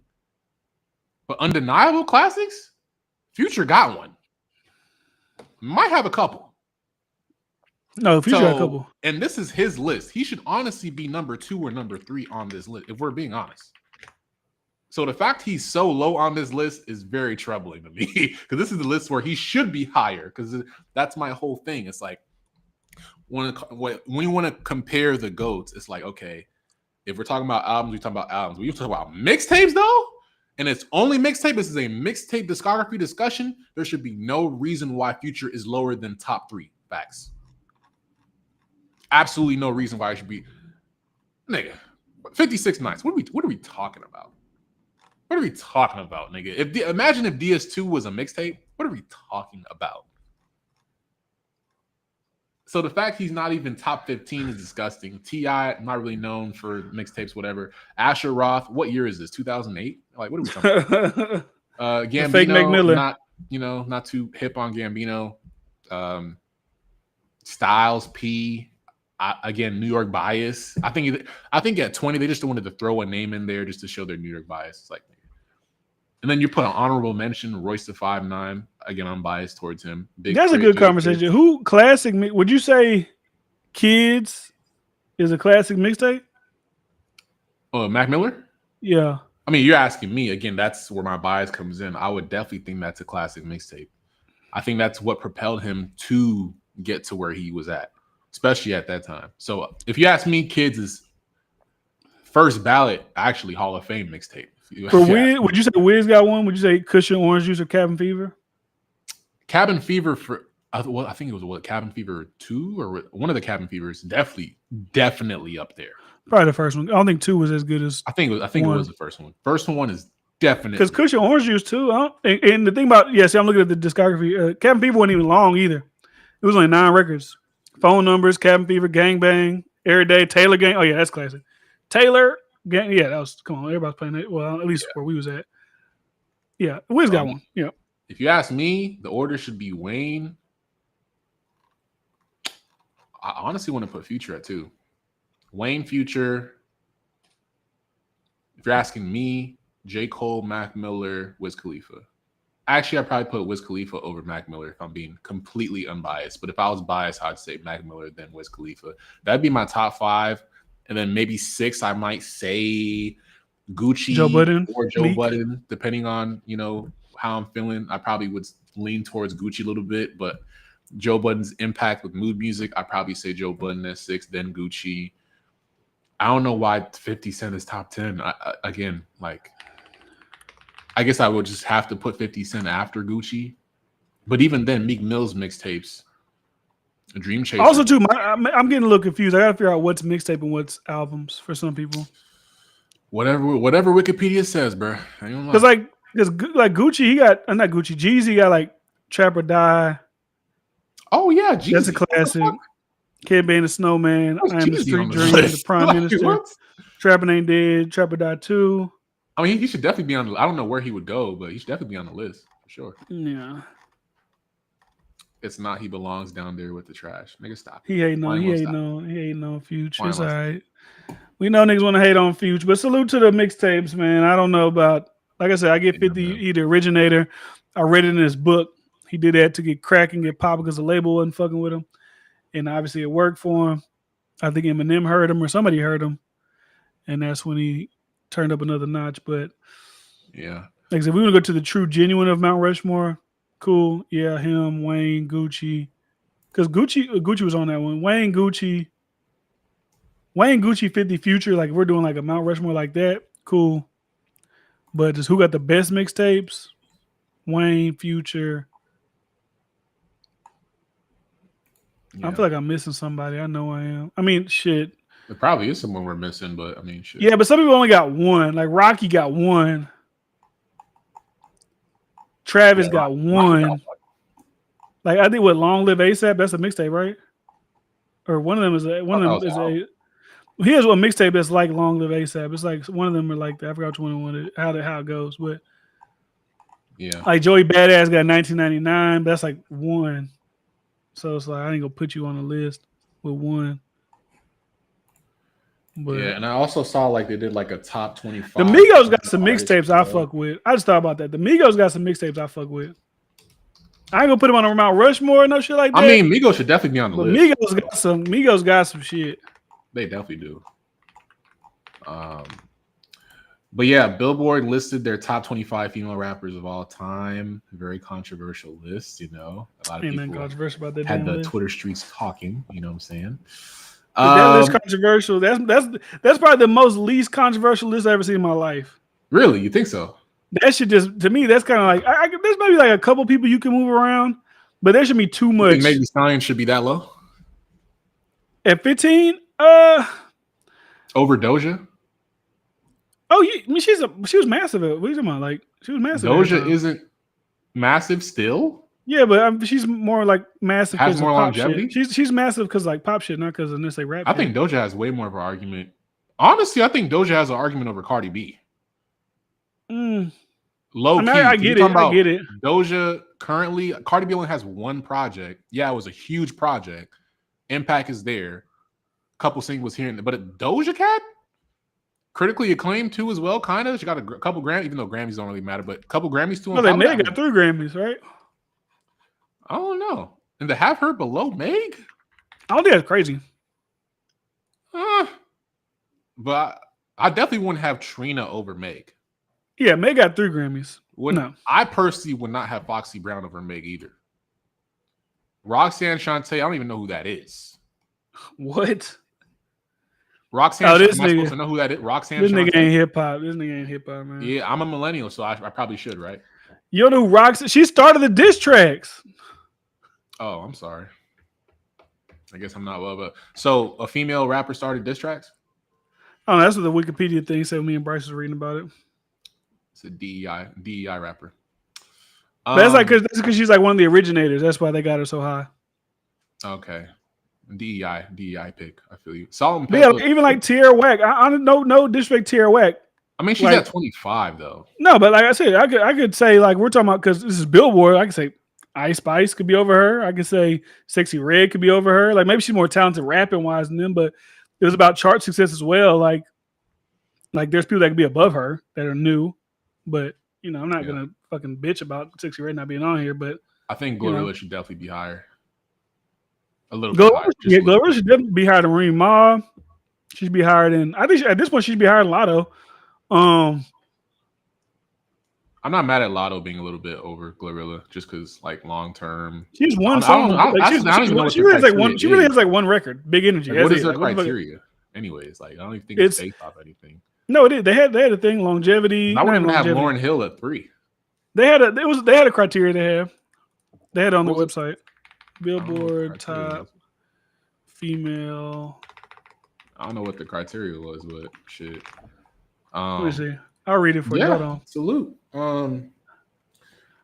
But undeniable classics. Future got one. Might have a couple. No, Future got a couple. And this is his list. He should honestly be number 2 or number 3 on this list, if we're being honest. So the fact he's so low on this list is very troubling to me because this is the list where he should be higher because that's my whole thing. It's like when you want to compare the GOATs, it's like, okay, if we're talking about albums, we talk about albums. When you talk about mixtapes, though, and it's only mixtape, this is a mixtape discography discussion, there should be no reason why Future is lower than top 3. Facts. Absolutely no reason why it should be. Nigga, 56 nights. What are we talking about? What are we talking about, nigga? Imagine if DS2 was a mixtape. What are we talking about? So the fact he's not even top 15 is disgusting. T.I., not really known for mixtapes, whatever. Asher Roth, what year is this? 2008? Like, what are we talking about? Gambino, fake Mac Miller. Not too hip on Gambino. Styles P. Again, New York bias. I think at 20 they just wanted to throw a name in there just to show their New York bias. It's like, and then you put an honorable mention, Royce the 5'9". Again, I'm biased towards him. That's a good conversation. Who classic? Would you say Kids is a classic mixtape? Mac Miller? Yeah. I mean, you're asking me again. That's where my bias comes in. I would definitely think that's a classic mixtape. I think that's what propelled him to get to where he was at, especially at that time. So if you ask me, Kids is first ballot, actually Hall of Fame mixtape. For Wiz, would you say Wiz got one? Would you say Cushion Orange Juice or Cabin Fever? Cabin Fever I think it was Cabin Fever 2 or one of the Cabin Fevers. Definitely up there. Probably the first one. I don't think 2 was as good as. I think it was the first one. First one is definitely because Cushion Orange Juice too. And the thing about see, I'm looking at the discography. Cabin Fever wasn't even long either. It was only 9 records. Phone Numbers, Cabin Fever, Gang Bang, Every Day, Taylor Gang. Oh yeah, that's classic. Taylor Gang. Yeah, that was come on. Everybody's playing it. Well, at least where we was at. Yeah, Wiz got one. Yeah. If you ask me, the order should be Wayne. I honestly want to put Future at 2. Wayne, Future. If you're asking me, J. Cole, Mac Miller, Wiz Khalifa. Actually, I'd probably put Wiz Khalifa over Mac Miller if I'm being completely unbiased. But if I was biased, I'd say Mac Miller, then Wiz Khalifa. That'd be my top 5. And then maybe 6, I might say Gucci Joe Budden, or Joe Budden, depending on, how I'm feeling. I probably would lean towards Gucci a little bit, but Joe Budden's impact with mood music, I'd probably say Joe Budden at 6, then Gucci. I don't know why 50 Cent is top 10. I guess I would just have to put 50 Cent after Gucci. But even then, Meek Mill's mixtapes, Dream Chaser. Also, too, I'm getting a little confused. I got to figure out what's mixtape and what's albums for some people. Whatever Wikipedia says, bro. Because like Gucci, he got not Gucci. Jeezy got like Trap or Die. Oh yeah, Jeezy. That's a classic. Kid Being a Snowman. I Am the Street Dream. The Prime Minister. Trappin' Ain't Dead. Trap or Die 2. I mean, he should definitely be on. I don't know where he would go, but he should definitely be on the list for sure. Yeah. It's not. He belongs down there with the trash. Nigga, stop. He ain't no Future. It's all right. We know niggas want to hate on Future, but salute to the mixtapes, man. I don't know about. Like I said, I get 50 either originator. I read it in his book. He did that to get crack and get pop because the label wasn't fucking with him. And obviously it worked for him. I think Eminem heard him or somebody heard him. And that's when he turned up another notch. But yeah. Like I said, we want to go to the true genuine of Mount Rushmore. Cool. Yeah, him, Wayne, Gucci. Because Gucci was on that one. Wayne, Gucci, 50 Future. Like if we're doing like a Mount Rushmore like that, cool. But just who got the best mixtapes? Wayne, Future. Yeah. I feel like I'm missing somebody. I know I am. I mean, shit. There probably is someone we're missing, but I mean, shit. Yeah, but some people only got one. Like Rocky got one. Travis got one. Like I think what Long Live ASAP. That's a mixtape, right? Or one of them is a. He has one mixtape that's like Long Live ASAP. It's like one of them are like that. I forgot which one how it goes, but yeah, like Joey Badass got 1999. That's like one. So it's like I ain't gonna put you on the list with one. But yeah, and I also saw like they did like a top 25. The Migos got some mixtapes I fuck with. I just thought about that. The Migos got some mixtapes I fuck with. I ain't gonna put them on a Mount Rushmore, no shit like that. I mean, Migos should definitely be on the list. Migos got some shit. They definitely do. But yeah, Billboard listed their top 25 female rappers of all time. Very controversial list, A lot of people controversial about that had the list. Twitter streets talking. You know what I'm saying? That list controversial. That's probably the most least controversial list I've ever seen in my life. Really? You think so? That should just, to me, that's kind of like, there's maybe like a couple people you can move around, but there should be too much. You think Meg Thee Stallion should be that low? At 15? Over Doja? Oh, yeah. I mean, she was massive. What are you talking about? Like, she was massive. Doja isn't massive still? Yeah, but she's more like massive. Has more longevity? She's massive because like pop shit, not because of necessarily rap. I think Doja has way more of an argument. Honestly, I think Doja has an argument over Cardi B. Low key. I get it. Doja currently, Cardi B only has one project. Yeah, it was a huge project. Impact is there. Couple singles here and there. But a Doja Cat? Critically acclaimed too as well, kind of. She got a couple Grammys, even though Grammys don't really matter, but a couple Grammys too. No, they Meg got 3 Grammys, right? I don't know. And to have her below Meg? I don't think that's crazy. But I definitely wouldn't have Trina over Meg. Yeah, Meg got 3 Grammys. I personally would not have Foxy Brown over Meg either. Roxanne Shante, I don't even know who that is. What? Roxanne, Oh, this am I supposed nigga. to know who that is? Roxanne This Shante? nigga ain't hip hop. This nigga ain't hip hop, man. Yeah, I'm a millennial, so I probably should, right? You know who Roxanne? She started the diss tracks. Oh, I'm sorry. I guess I'm not well, but so a female rapper started diss tracks? Oh, that's what the Wikipedia thing said. Me and Bryce was reading about it. It's a DEI rapper. But that's like because she's like one of the originators. That's why they got her so high. Okay. DEI pick. I feel you. Solomon But yeah, Pepper. even like Tierra Whack. I don't know, no disrespect Tierra Whack. I mean, she's like, at 25 though. No, but like I said, I could say like we're talking about because this is Billboard. I could say Ice Spice could be over her. I could say Sexy Red could be over her. Like maybe she's more talented rapping wise than them, but it was about chart success as well. Like there's people that could be above her that are new, but you know I'm not gonna fucking bitch about Sexy Red not being on here. But I think Glorilla should definitely be higher. A little bit higher. Yeah, Glorilla should definitely be higher than Marine Ma. She should be higher than I think at this point she should be higher than Lotto. I'm not mad at Lotto being a little bit over Glorilla just because, like, long term. She's one song. She really has like one record. Big Energy. Like, what is her criteria? Anyways, like I don't even think it's based off anything. No, it is. They had a thing, longevity. I wouldn't even have Lauryn Hill at 3. They had a criteria they had on their website. Billboard top female. I don't know what the criteria was, but shit. Let me see. I'll read it for you. Hold on. Salute.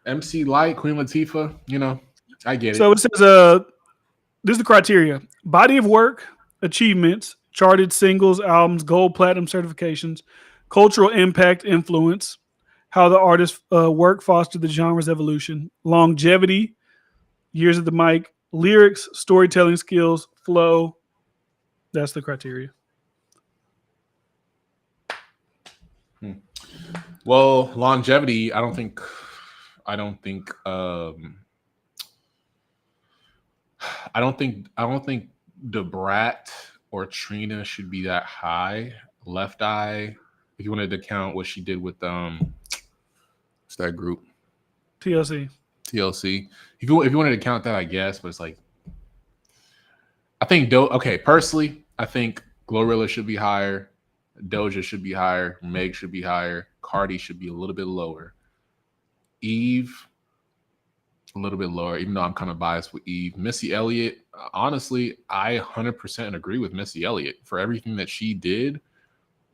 MC Light, Queen Latifah, you know, I get it. So it says this is the criteria: body of work, achievements, charted singles, albums, gold, platinum certifications, cultural impact, influence, how the artist's work fostered the genre's evolution, longevity, years at the mic, lyrics, storytelling skills, flow. That's the criteria. Well, longevity, I don't think Da Brat or Trina should be that high. Left Eye, if you wanted to count what she did with what's that group? TLC. If you wanted to count that, I guess, but it's like I think personally, I think Glorilla should be higher. Doja should be higher. Meg should be higher. Cardi should be a little bit lower. Eve, a little bit lower, even though I'm kind of biased with Eve. Missy Elliott, honestly, I 100% agree with Missy Elliott for everything that she did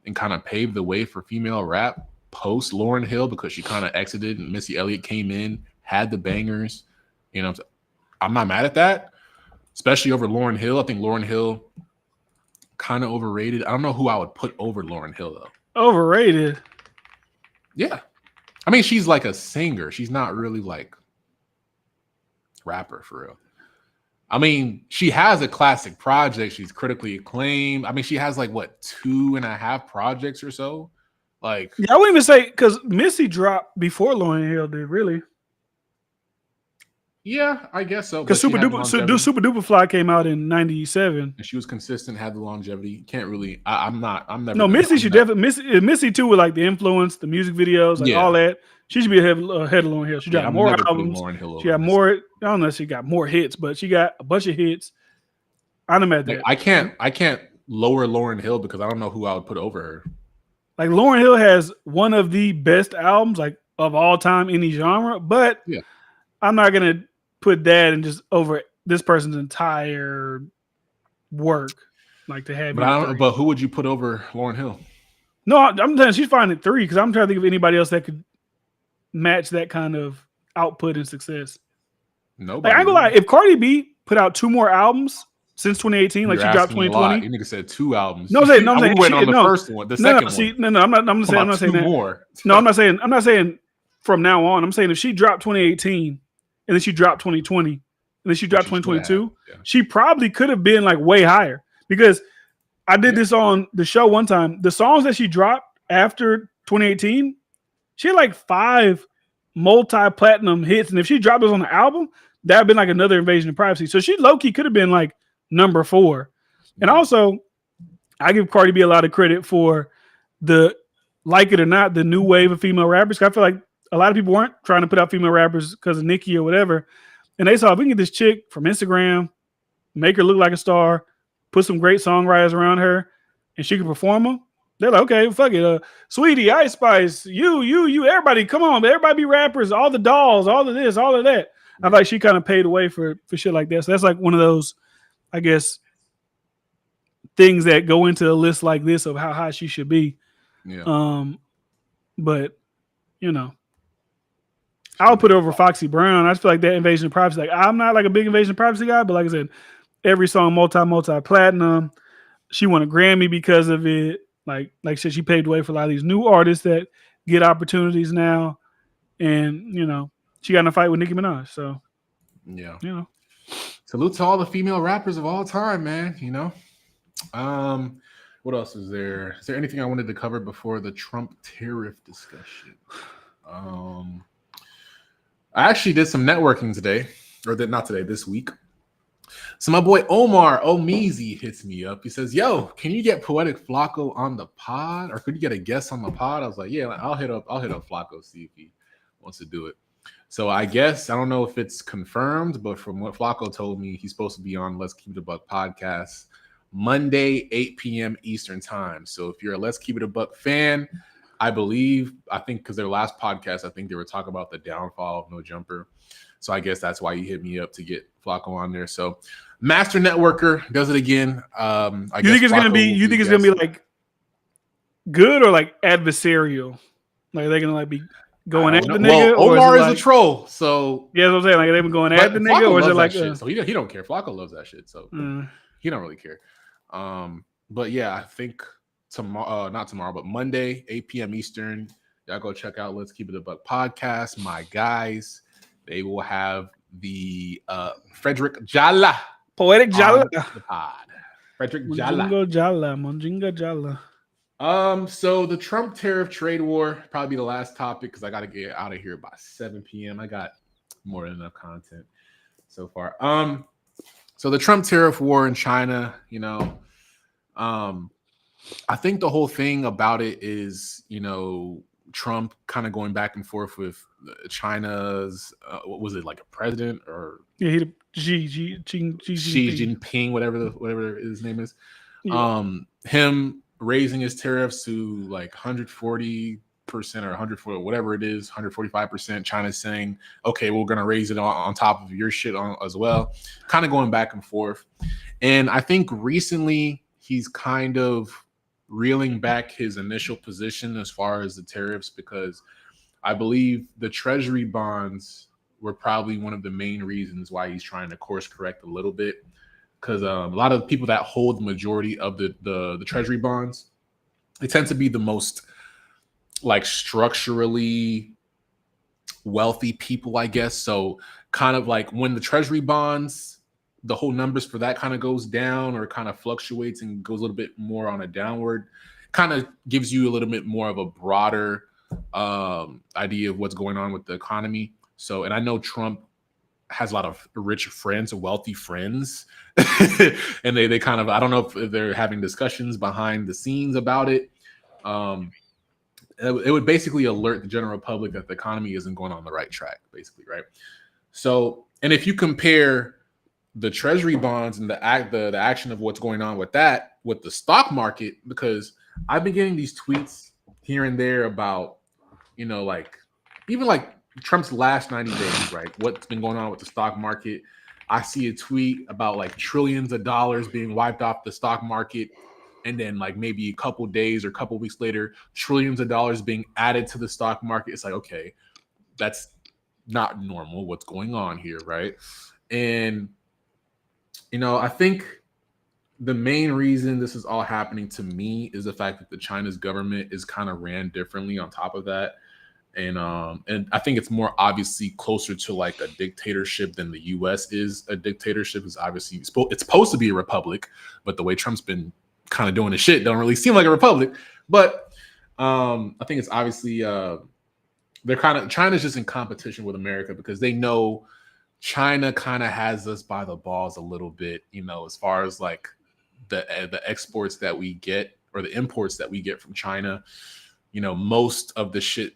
and kind of paved the way for female rap post Lauryn Hill because she kind of exited and Missy Elliott came in, had the bangers. You know, I'm not mad at that, especially over Lauryn Hill. I think Lauryn Hill kind of overrated. I don't know who I would put over Lauryn Hill though. Overrated. Yeah. I mean, she's like a singer. She's not really like rapper for real. I mean, she has a classic project. She's critically acclaimed. I mean, she has like what 2.5 projects or so. Like, yeah, I wouldn't even say because Missy dropped before Lauryn Hill did, really. Yeah, I guess so. Because Super Duper Fly came out in '97, and she was consistent, had the longevity. Can't really. I'm never. No, Missy should definitely Missy too with like the influence, the music videos, like all that. She should be ahead of Lauryn Hill. She got more albums. She got more. I don't know if she got more hits, but she got a bunch of hits. I'm at that. I can't lower Lauryn Hill because I don't know who I would put over her. Like Lauryn Hill has one of the best albums like of all time, any genre. But I'm not gonna put that and just over this person's entire work, like to have. But who would you put over Lauryn Hill? No, I'm saying she's fine at 3 because I'm trying to think of anybody else that could match that kind of output and success. Nobody. Like, I ain't gonna lie, if Cardi B put out 2 more albums since 2018, like she dropped 2020. You nigga said 2 albums. No, I'm saying we went on the first one, the second one. I'm not saying that. More. No, I'm not saying from now on. I'm saying if she dropped 2018 and then she dropped 2020 and then she dropped 2022, she probably could have been like way higher because I did this on the show one time. The songs that she dropped after 2018, she had like 5 multi-platinum hits, and if she dropped those on the album, that would have been like another invasion of privacy. So she low-key could have been like number 4. And also, I give Cardi B a lot of credit for the, like it or not, the new wave of female rappers. I feel like a lot of people weren't trying to put out female rappers because of Nicki or whatever. and they saw if we can get this chick from Instagram, make her look like a star, put some great songwriters around her, and she can perform them. They're like, okay, fuck it. Sweetie, Ice Spice, you, everybody, come on, everybody be rappers, all the dolls, all of this, all of that. I like she kind of paid away for shit like that. So that's like one of those, I guess, things that go into a list like this of how high she should be. Yeah. But you know, I would put her over Foxy Brown. I just feel like that Invasion of Privacy. Like, I'm not like a big Invasion of Privacy guy, but like I said, every song multi platinum. She won a Grammy because of it. Like I said, she paved the way for a lot of these new artists that get opportunities now. And, you know, she got in a fight with Nicki Minaj. So, yeah. You know. Salute to all the female rappers of all time, man. You know. What else is there? Is there anything I wanted to cover before the Trump tariff discussion? I actually did some networking today, not today, this week. So my boy Omar Omizi hits me up. He says, yo, can you get Poetic Flacco on the pod? Or could you get a guest on the pod? I was like, yeah, I'll hit up Flacco, see if he wants to do it. So I guess, I don't know if it's confirmed, but from what Flacco told me, he's supposed to be on Let's Keep It a Buck podcast Monday, 8 p.m. Eastern time. So if you're a Let's Keep It a Buck fan, I think because their last podcast, I think they were talking about the downfall of No Jumper. So I guess that's why he hit me up to get Flacco on there. So Master Networker does it again. You think it's gonna be like good or like adversarial? Like they're gonna like be going at the nigga? Well, Omar is a troll, so yeah, that's what I'm saying. Like they've been going at the nigga, or is it like shit, so he don't care. Flacco loves that shit, so he don't really care. But yeah, I think not tomorrow, but Monday, 8 p.m. Eastern. Y'all go check out Let's Keep It a Buck podcast. My guys, they will have the Frederick Jalla. Poetic Jalla. The pod. Frederick Jalla. Monjinga Jalla. So the Trump tariff trade war, probably the last topic because I got to get out of here by 7 p.m. I got more than enough content so far. So the Trump tariff war in China, you know, I think the whole thing about it is, you know, Trump kind of going back and forth with China's, what was it, like a president or Xi Jinping, whatever his name is. Yeah. Him raising his tariffs to like 140% or 140, whatever it is, 145%. China's saying, okay, we're going to raise it on top of your shit as well. Kind of going back and forth. And I think recently he's kind of reeling back his initial position as far as the tariffs, because I believe the treasury bonds were probably one of the main reasons why he's trying to course correct a little bit. Because a lot of people that hold the majority of the treasury bonds, they tend to be the most like structurally wealthy people, I guess. So kind of like when the treasury bonds, the whole numbers for that kind of goes down or kind of fluctuates and goes a little bit more on a downward, kind of gives you a little bit more of a broader idea of what's going on with the economy. So, and I know Trump has a lot of rich friends, wealthy friends, and they kind of, I don't know if they're having discussions behind the scenes about it. It would basically alert the general public that the economy isn't going on the right track, basically, right? So, and if you compare the treasury bonds and the action of what's going on with that, with the stock market, because I've been getting these tweets here and there about, you know, like even like Trump's last 90 days, right? What's been going on with the stock market. I see a tweet about like trillions of dollars being wiped off the stock market. And then like maybe a couple days or a couple weeks later, trillions of dollars being added to the stock market. It's like, okay, that's not normal. What's going on here, right? And, you know, I think the main reason this is all happening to me is the fact that the China's government is kind of ran differently on top of that. And I think it's more obviously closer to like a dictatorship than the U.S. is a dictatorship. Is obviously it's supposed to be a republic, but the way Trump's been kind of doing the shit don't really seem like a republic. But I think it's obviously China's just in competition with America because they know China kind of has us by the balls a little bit, you know, as far as like the exports that we get or the imports that we get from China. You know, most of the shit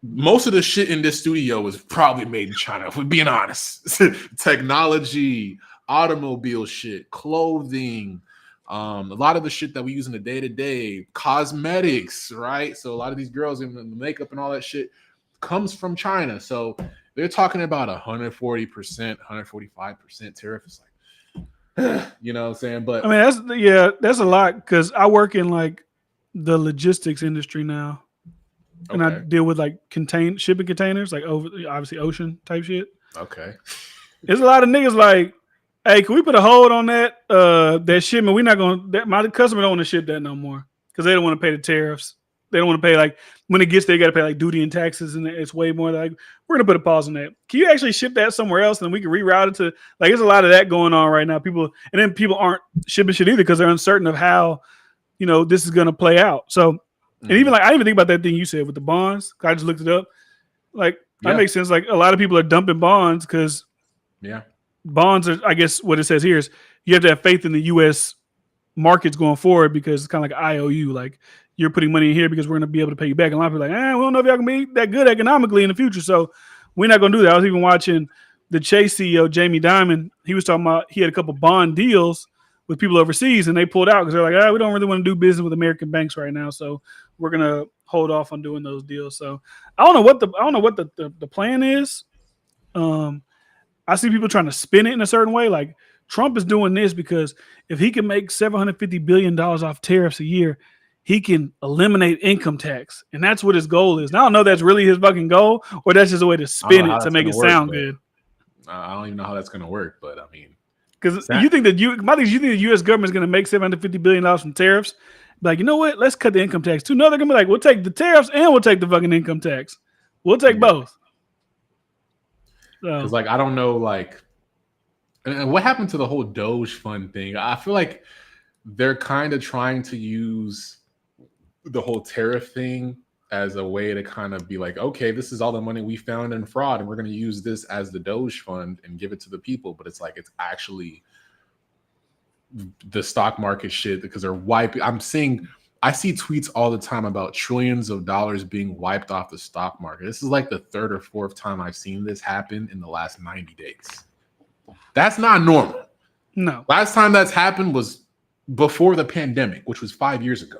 most of the shit in this studio was probably made in China, if we're being honest. Technology, automobile shit, clothing, a lot of the shit that we use in the day-to-day, cosmetics, right? So a lot of these girls in the makeup and all that shit comes from China. So they're talking about 140%, 145% tariff. It's like, you know what I'm saying? But I mean, that's a lot because I work in like the logistics industry now. And I deal with like shipping containers, like over obviously ocean type shit. Okay. There's a lot of niggas like, hey, can we put a hold on that shipment? We're not gonna. My customer don't want to ship that no more because they don't want to pay the tariffs. They don't want to pay like when it gets there, you got to pay like duty and taxes, and it's way more. Like we're gonna put a pause on that. Can you actually ship that somewhere else, and then we can reroute it to like? There's a lot of that going on right now. People aren't shipping shit either because they're uncertain of how this is gonna play out. So. And even like I didn't even think about that thing you said with the bonds. I just looked it up. Like that makes sense. Like a lot of people are dumping bonds because bonds are. I guess what it says here is you have to have faith in the U.S. markets going forward because it's kind of like an IOU. Like you're putting money in here because we're going to be able to pay you back. And a lot of people are like, we don't know if y'all can be that good economically in the future, so we're not going to do that. I was even watching the Chase CEO Jamie Dimon. He was talking about he had a couple bond deals with people overseas, and they pulled out because they're like, we don't really want to do business with American banks right now, so we're gonna hold off on doing those deals. So I don't know what the plan is. I see people trying to spin it in a certain way. Like Trump is doing this because if he can make $750 billion off tariffs a year, he can eliminate income tax, and that's what his goal is. Now I don't know if that's really his fucking goal or that's just a way to spin it to make it sound good. I don't even know how that's gonna work, but I mean. Because you think that the U.S. government is going to make $750 billion from tariffs? Like, you know what? Let's cut the income tax too. No, they're going to be like, we'll take the tariffs and we'll take the fucking income tax. We'll take both. Because like I don't know, like, and what happened to the whole Doge fund thing? I feel like they're kind of trying to use the whole tariff thing as a way to kind of be like, okay, this is all the money we found in fraud, and we're going to use this as the Doge fund and give it to the people. But it's like it's actually the stock market shit because they're wiping. I see tweets all the time about trillions of dollars being wiped off the stock market. This is like the third or fourth time I've seen this happen in the last 90 days. That's not normal. No. Last time that's happened was before the pandemic, which was 5 years ago.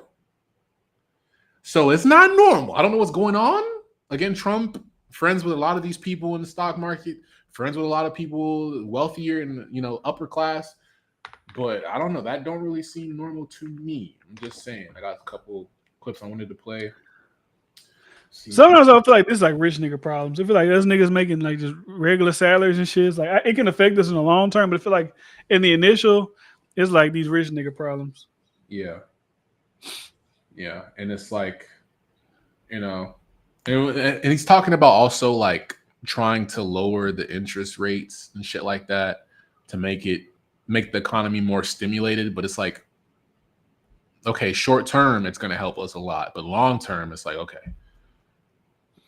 So it's not normal. I don't know what's going on. Again, Trump, friends with a lot of these people in the stock market, friends with a lot of people wealthier and upper class. But I don't know. That don't really seem normal to me. I'm just saying. I got a couple clips I wanted to play. Sometimes I feel like this is like rich nigga problems. I feel like those niggas making like just regular salaries and shit. It's like it can affect us in the long term, but I feel like in the initial, it's like these rich nigga problems. Yeah. Yeah, and it's like, and he's talking about also like trying to lower the interest rates and shit like that to make the economy more stimulated. But it's like, okay, short term, it's going to help us a lot. But long term, it's like, okay,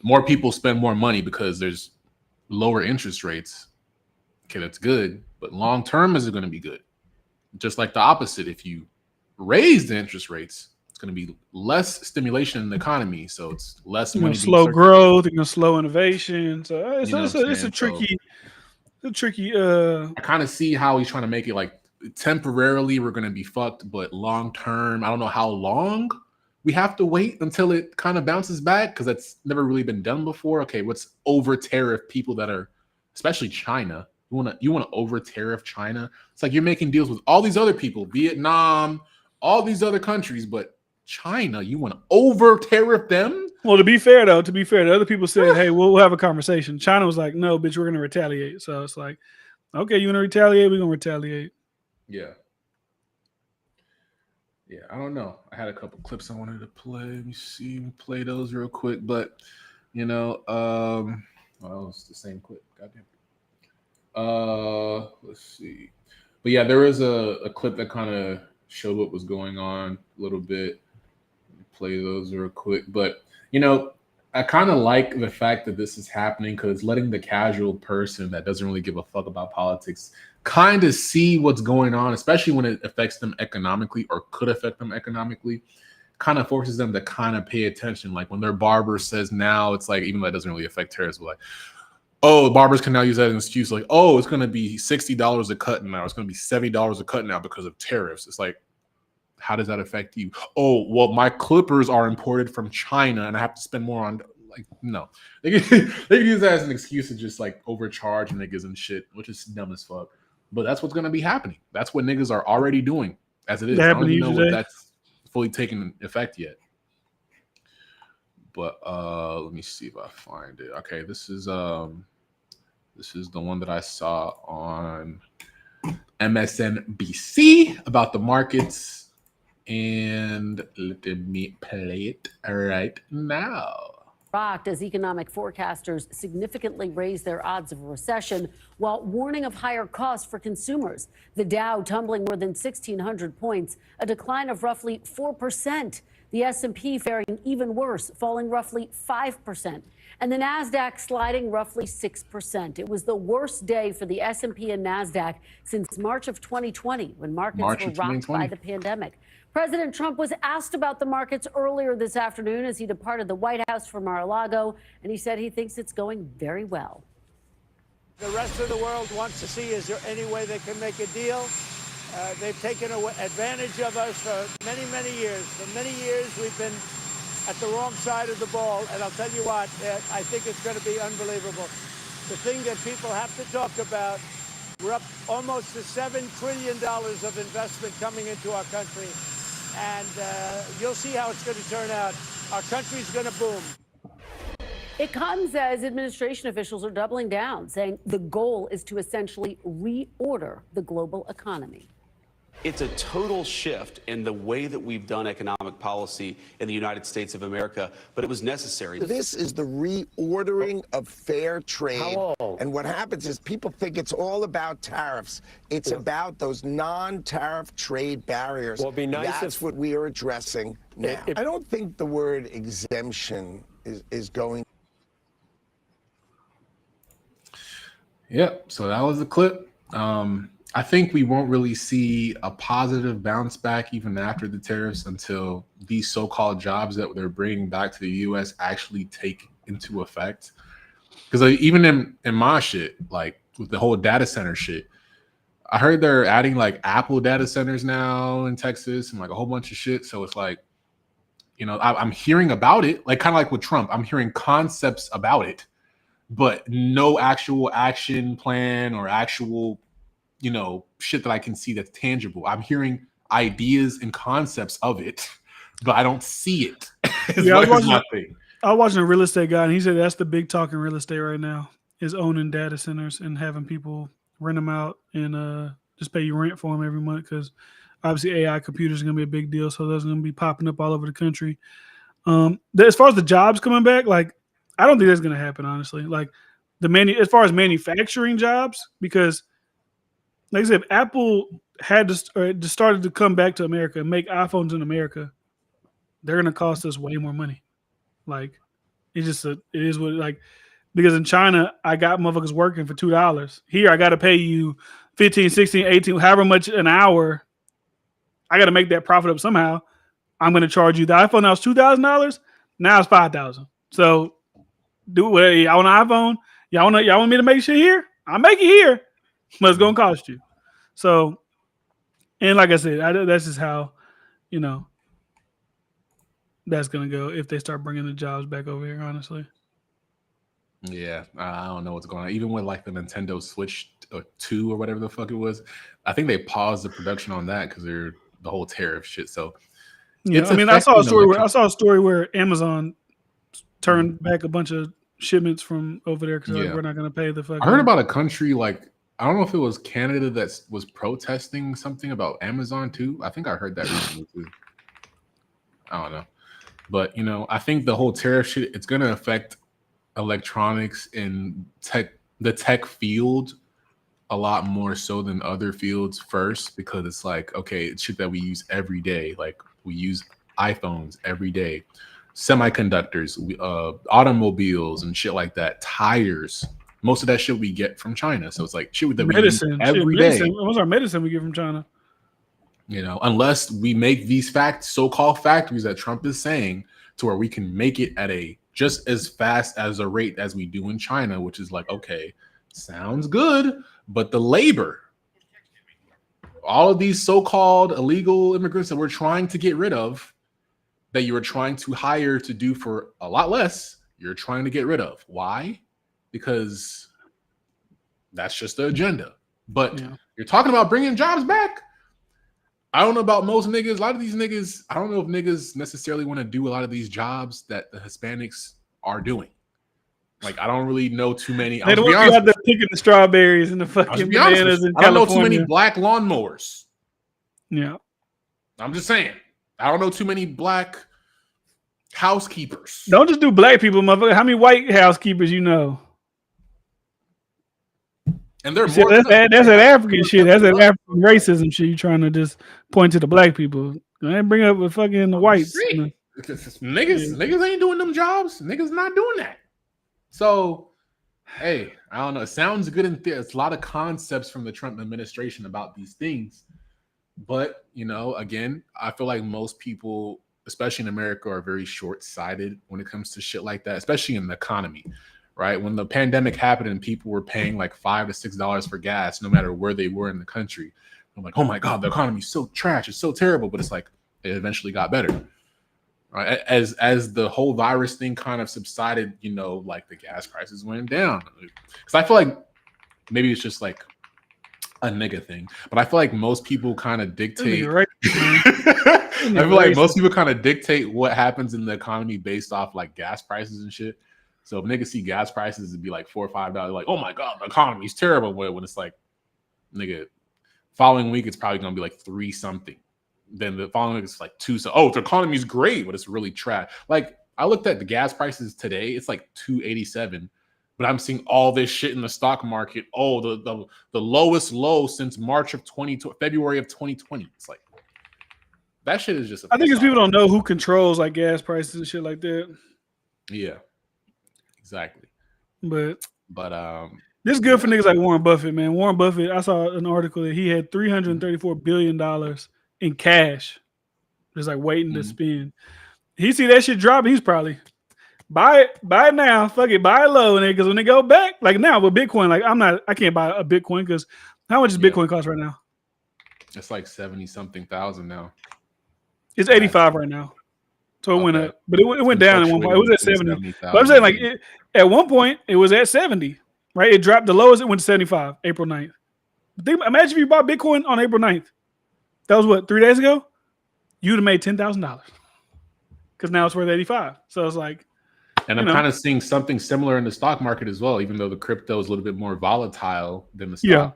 more people spend more money because there's lower interest rates. Okay, that's good. But long term, is it going to be good? Just like the opposite. If you raise the interest rates, going to be less stimulation in the economy, so it's less money. Slow growth, slow innovation. So it's a tricky. I kind of see how he's trying to make it like temporarily we're going to be fucked, but long term, I don't know how long we have to wait until it kind of bounces back because that's never really been done before. Okay, what's over tariff people that are, especially China? You want to over tariff China? It's like you're making deals with all these other people, Vietnam, all these other countries, but China, you want to over tariff them? Well, to be fair, the other people said, hey, we'll have a conversation. China was like, no, bitch, we're going to retaliate. So it's like, okay, you want to retaliate? We're going to retaliate. Yeah. Yeah, I don't know. I had a couple clips I wanted to play. Let me see. Play those real quick. But, well, it's the same clip. Goddamn. Let's see. But yeah, there was a clip that kind of showed what was going on a little bit. Play those real quick. But I kind of like the fact that this is happening because letting the casual person that doesn't really give a fuck about politics kind of see what's going on, especially when it affects them economically or could affect them economically. kind of forces them to kind of pay attention. Like when their barber says now, it's like, even though that doesn't really affect tariffs, but like, oh, barbers can now use that as an excuse. Like, oh, it's going to be $60 a cut now. It's going to be $70 a cut now because of tariffs. It's like, how does that affect you? Oh, well, my clippers are imported from China and I have to spend more on, like, no. They can use that as an excuse to just like overcharge niggas and shit, which is dumb as fuck. But that's what's going to be happening. That's what niggas are already doing as it is. I don't even know if that's fully taken effect yet. But let me see if I find it. Okay, this is the one that I saw on MSNBC about the markets. And let me play it right now. Rocked as economic forecasters significantly raised their odds of recession while warning of higher costs for consumers. The Dow tumbling more than 1,600 points, a decline of roughly 4%. The S&P faring even worse, falling roughly 5%. And the NASDAQ sliding roughly 6%. It was the worst day for the S&P and NASDAQ since March of 2020, when markets were rocked by the pandemic. President Trump was asked about the markets earlier this afternoon as he departed the White House for Mar-a-Lago, and he said he thinks it's going very well. The rest of the world wants to see, is there any way they can make a deal? They've taken advantage of us for many, many years. For many years, we've been at the wrong side of the ball, and I'll tell you what, I think it's going to be unbelievable. The thing that people have to talk about, we're up almost to $7 trillion of investment coming into our country. And you'll see how it's going to turn out. Our country's going to boom. It comes as administration officials are doubling down, saying the goal is to essentially reorder the global economy. It's a total shift in the way that we've done economic policy in the United States of America, but it was necessary. This is the reordering of fair trade. And what happens is people think it's all about tariffs. It's about those non-tariff trade barriers. Well, it'd be nice. That's what we are addressing now. I don't think the word exemption is going. Yep. So that was the clip. I think we won't really see a positive bounce back even after the tariffs until these so-called jobs that they're bringing back to the U.S. actually take into effect. Because even in my shit, like with the whole data center shit, I heard they're adding like Apple data centers now in Texas and like a whole bunch of shit. So it's like, you know, I'm hearing about it, like kind of like with Trump. I'm hearing concepts about it, but no actual action plan or actual, you know, shit that I can see that's tangible. I'm hearing ideas and concepts of it, but I don't see it. Yeah, I was watching a real estate guy, and he said that's the big talk in real estate right now is owning data centers and having people rent them out and just pay you rent for them every month because obviously AI computers are going to be a big deal, so those are going to be popping up all over the country. As far as the jobs coming back, like I don't think that's going to happen, honestly. Like as far as manufacturing jobs, because like I said, if Apple had started to come back to America and make iPhones in America, they're going to cost us way more money. Like it is what like because in China I got motherfuckers working for $2. Here I got to pay you 15, 16, 18, however much an hour. I got to make that profit up somehow. I'm going to charge you the iPhone that was $2,000. Now it's $5,000. So do what y'all want an iPhone. Y'all want me to make shit here? I'll make it here. But it's going to cost you. So, and like I said, that's just how, you know, that's going to go if they start bringing the jobs back over here, honestly. Yeah, I don't know what's going on. Even with like the Nintendo Switch 2 or whatever the fuck it was, I think they paused the production on that because they're the whole tariff shit. So, yeah, I mean, I saw a story where Amazon turned back a bunch of shipments from over there because we're not going to pay the fucking. I heard about a country like I don't know if it was Canada that was protesting something about Amazon too. I think I heard that recently too. I don't know, but you know, I think the whole tariff shit it's going to affect electronics and the tech field a lot more so than other fields first because it's like okay, it's shit that we use every day. Like we use iPhones every day, semiconductors, automobiles and shit like that, tires. Most of that shit we get from China, so it's like shit that we use every day. What's our medicine we get from China? You know, unless we make these so-called factories that Trump is saying to where we can make it at a just as fast as a rate as we do in China, which is like, okay, sounds good, but the labor, all of these so-called illegal immigrants that we're trying to get rid of, that you were trying to hire to do for a lot less, you're trying to get rid of. Why? Because that's just the agenda. But you're talking about bringing jobs back. I don't know about most niggas. A lot of these niggas, I don't know if niggas necessarily want to do a lot of these jobs that the Hispanics are doing. Like, I don't really know too many. They don't want you out there picking the strawberries and the fucking bananas in California. I don't know too many black lawnmowers. Yeah. I'm just saying. I don't know too many black housekeepers. Don't just do black people, motherfucker. How many white housekeepers you know? And they're more. That's that African shit. That's that African racism shit. You trying to just point to the black people. I bring up with fucking the whites. Niggas ain't doing them jobs. Niggas not doing that. So, hey, I don't know. It sounds good in theory. It's a lot of concepts from the Trump administration about these things. But, you know, again, I feel like most people, especially in America, are very short-sighted when it comes to shit like that, especially in the economy. Right, when the pandemic happened and people were paying like $5 to $6 for gas, no matter where they were in the country, I'm like, oh my god, the economy's so trash, it's so terrible. But it's like it eventually got better, right? As the whole virus thing kind of subsided, you know, like the gas prices went down. Because I feel like maybe it's just like a nigga thing, but I feel like most people kind of dictate. Right. I feel like most people kind of dictate what happens in the economy based off like gas prices and shit. So if niggas see gas prices it'd be like $4 or $5, like, oh my god, the economy's terrible. When it's like, nigga, following week it's probably gonna be like 3 something. Then the following week it's like 2. So the economy's great, but it's really trash. Like I looked at the gas prices today, it's like $2.87, but I'm seeing all this shit in the stock market. Oh, the lowest low since February of 2020. It's like that shit is just. I think it's people don't know who controls like gas prices and shit like that. Yeah. Exactly. But this is good for niggas like Warren Buffett, man. Warren Buffett, I saw an article that he had $334 billion in cash, just like waiting to spend. He see that shit dropping, he's probably buy it now, fuck it, buy it low, and because when they go back, like now with Bitcoin, like I can't buy a Bitcoin because how much does Bitcoin cost right now? It's like 70-something thousand now. It's 85 right now. So it went up, but it went down at one point. It was at 70. But I'm saying, like, at one point, it was at 70, right? It dropped the lowest. It went to 75, April 9th. Imagine if you bought Bitcoin on April 9th. That was what, 3 days ago? You'd have made $10,000 because now it's worth 85. So it's like, and I'm kind of seeing something similar in the stock market as well, even though the crypto is a little bit more volatile than the stock. Yeah.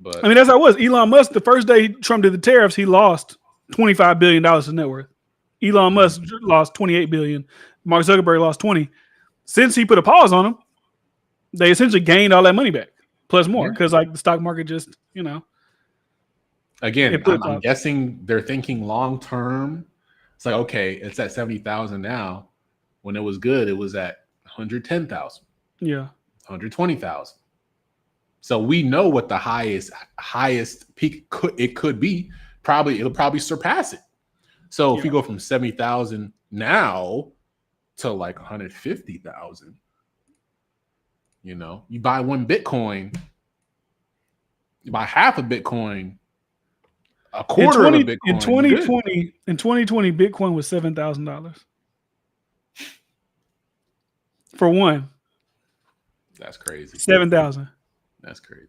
But I mean, that's how it was. Elon Musk, the first day Trump did the tariffs, he lost $25 billion in net worth. Elon Musk lost $28 billion. Mark Zuckerberg lost 20. Since he put a pause on them, they essentially gained all that money back, plus more, because like the stock market just, you know. Again, I'm guessing they're thinking long term. It's like, okay, it's at 70,000 now. When it was good, it was at 110,000. Yeah, 120,000. So we know what the highest peak could be. It'll probably surpass it. So if you go from 70,000 now to like 150,000, you know, you buy one Bitcoin, you buy half a Bitcoin, a quarter of a Bitcoin. In 2020, Bitcoin was $7,000 for one. That's crazy. 7,000. That's crazy.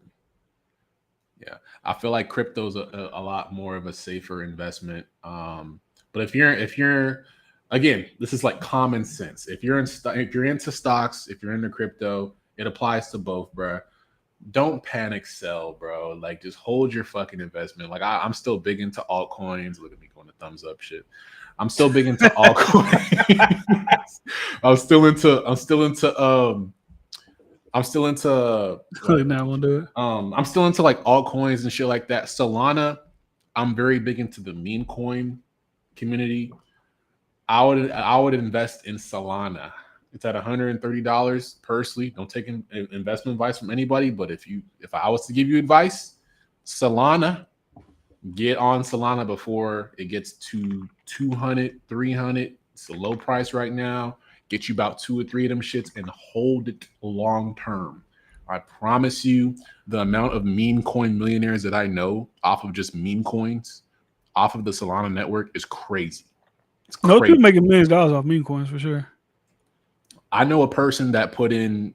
Yeah, I feel like crypto's a lot more of a safer investment. But if you're again, this is like common sense. If you're into stocks, if you're into crypto, it applies to both, bro. Don't panic sell, bro. Like just hold your fucking investment. Like I'm still big into altcoins. Look at me going to thumbs up shit. I'm still big into altcoins. I'm still into I'm still into now won't do it. I'm still into like altcoins and shit like that. Solana, I'm very big into the meme coin community. I would invest in Solana. It's at $130 personally. Don't take investment advice from anybody, but if I was to give you advice, Solana, Get on Solana before it gets to 200, 300. It's a low price right now. Get you about 2 or 3 of them shits and hold it long term. I promise you, the amount of meme coin millionaires that I know off of just meme coins, off of the Solana network, is crazy. It's crazy. Most people making millions of dollars off meme coins for sure. I know a person that put in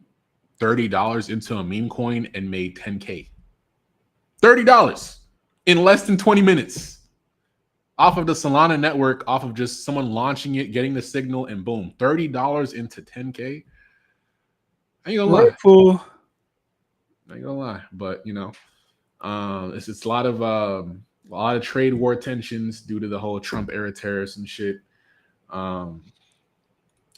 $30 into a meme coin and made 10K. $30 in less than 20 minutes. Off of the Solana network, off of just someone launching it, getting the signal, and boom, $30 into 10K. I ain't gonna lie. Fool. I ain't gonna lie, but you know, it's a lot of trade war tensions due to the whole Trump era tariffs and shit.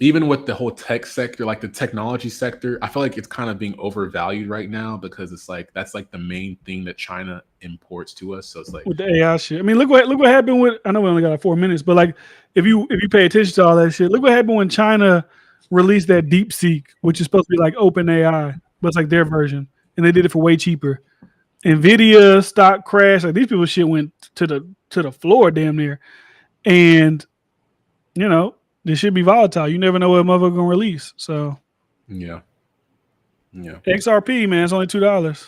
Even with the whole tech sector, like the technology sector, I feel like it's kind of being overvalued right now because it's like that's like the main thing that China imports to us. So it's like with the AI shit. I mean, look what happened with. I know we only got like 4 minutes, but like if you pay attention to all that shit, look what happened when China released that DeepSeek, which is supposed to be like open AI, but it's like their version, and they did it for way cheaper. Nvidia stock crashed. Like these people shit went to the floor damn near, and you know. This should be volatile. You never know what a motherfucker gonna release. So, yeah. XRP, man, it's only $2.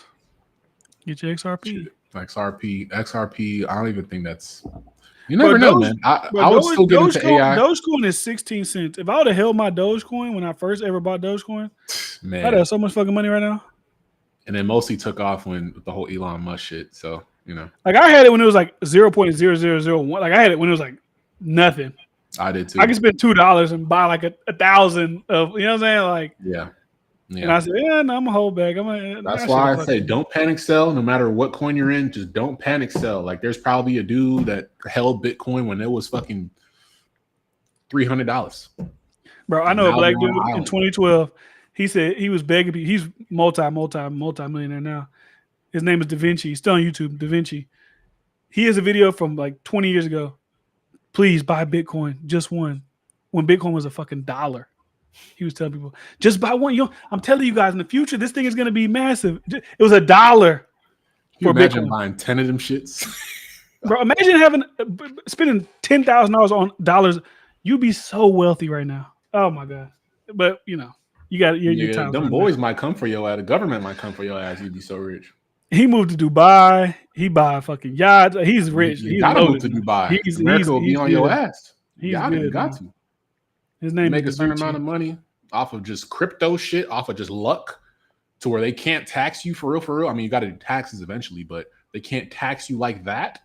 Get your XRP. XRP. I don't even think that's. You never know, man. I would still get into AI. Dogecoin is 16 cents. If I would have held my Dogecoin when I first ever bought Dogecoin, man, I'd have so much fucking money right now. And it mostly took off when the whole Elon Musk shit. So you know, like I had it when it was like 0.0001. Like I had it when it was like nothing. I did too. I could spend $2 and buy like 1,000 of, you know what I'm saying? Like, yeah. And I said, yeah, no, I'm gonna hold back. That's why I say don't panic sell. No matter what coin you're in, just don't panic sell. Like, there's probably a dude that held Bitcoin when it was fucking $300. Bro, I know a black dude in 2012. He said he was begging. He's multi-millionaire now. His name is Da Vinci. He's still on YouTube. Da Vinci. He has a video from like 20 years ago. Please buy Bitcoin, just one. When Bitcoin was a fucking $1, he was telling people, just buy one. I'm telling you guys, in the future, this thing is going to be massive. It was $1 for Bitcoin. Buying 10 of them shits. Bro, imagine spending $10,000 on dollars. You'd be so wealthy right now. Oh my god! But you know, you got your time. Them boys might come for your ass. The government might come for your ass. You'd be so rich. He moved to Dubai. He buy fucking yachts. He's rich. He's gotta move to Dubai. America will be on your ass. You got to. His name make a certain amount of money off of just crypto shit, off of just luck, to where they can't tax you for real. I mean, you got to do taxes eventually, but they can't tax you like that.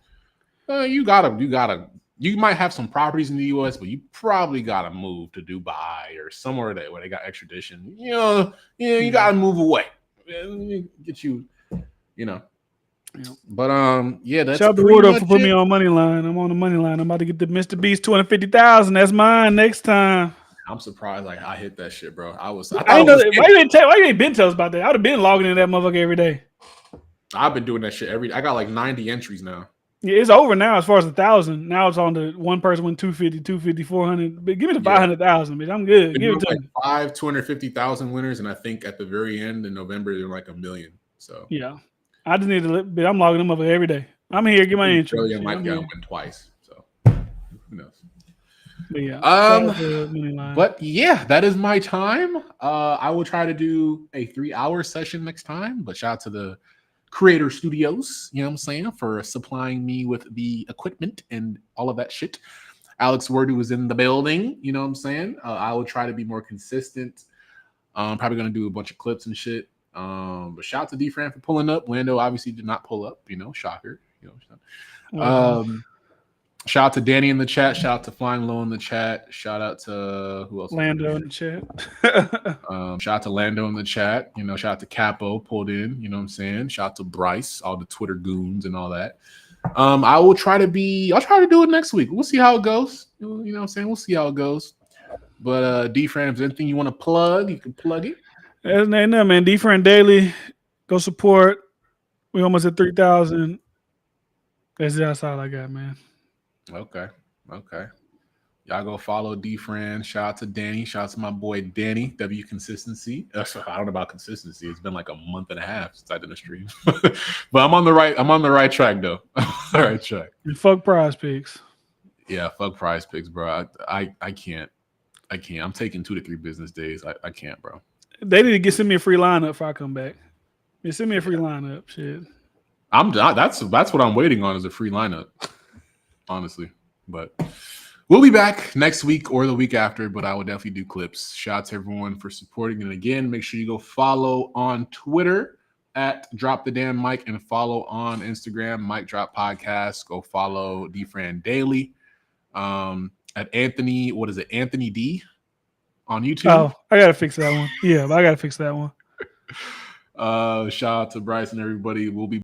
You might have some properties in the U.S., but you probably gotta move to Dubai or somewhere where they got extradition. You gotta move away. Get you. But that's shout out to Wardo for putting me on money line. I'm on the money line. I'm about to get the Mr. Beast 250,000. That's mine next time. I'm surprised. Like I hit that shit, bro. I didn't know that. Why you ain't been tell us about that? I would have been logging in that motherfucker every day. I've been doing that shit every day. I got like 90 entries now. Yeah, it's over now as far as 1,000. Now it's on the one person win 250, 250, 400. But give me the 500,000, bitch. I'm good. Give it to me. 250,000 winners, and I think at the very end in November they're like 1 million. So yeah. I just need to. But I'm logging them up every day. I'm here. Get my entry. Australia might win twice. So who knows? But yeah. But yeah, that is my time. I will try to do a 3-hour session next time. But shout out to the Creator Studios, you know what I'm saying, for supplying me with the equipment and all of that shit. Alex Werdu is in the building. You know what I'm saying. I will try to be more consistent. I'm probably gonna do a bunch of clips and shit. But shout out to DiFran for pulling up. Lando obviously did not pull up, shocker. Shout out to Danny in the chat. Shout out to Flying Low in the chat. Shout out to who else? Lando in the chat. Shout out to Lando in the chat. Shout out to Capo pulled in. You know what I'm saying? Shout out to Bryce, all the Twitter goons and all that. I'll try to do it next week. We'll see how it goes. You know what I'm saying? We'll see how it goes. But DiFran, if there's anything you want to plug, you can plug it. That's man. DiFran Daily. Go support. We almost at 3,000. That's all I got, man. Okay. Y'all go follow DiFran. Shout out to Danny. Shout out to my boy Danny, W Consistency. I don't know about consistency. It's been like a month and a half since I did a stream. But I'm on the right track though. All right track. And fuck Prize Picks. Yeah, fuck Prize Picks, bro. I can't. I'm taking 2 to 3 business days. I can't, bro. They need to send me a free lineup if I come back. Yeah, send me a free lineup. Shit. That's what I'm waiting on is a free lineup. Honestly. But we'll be back next week or the week after, but I will definitely do clips. Shout out to everyone for supporting. And again, make sure you go follow on Twitter at Drop the Damn Mic and follow on Instagram, MicDrop Podcast. Go follow DiFran Daily. At Anthony, what is it? Anthony D on YouTube. Oh, I gotta fix that one. Yeah, I gotta fix that one. Shout out to Bryce and everybody. We'll be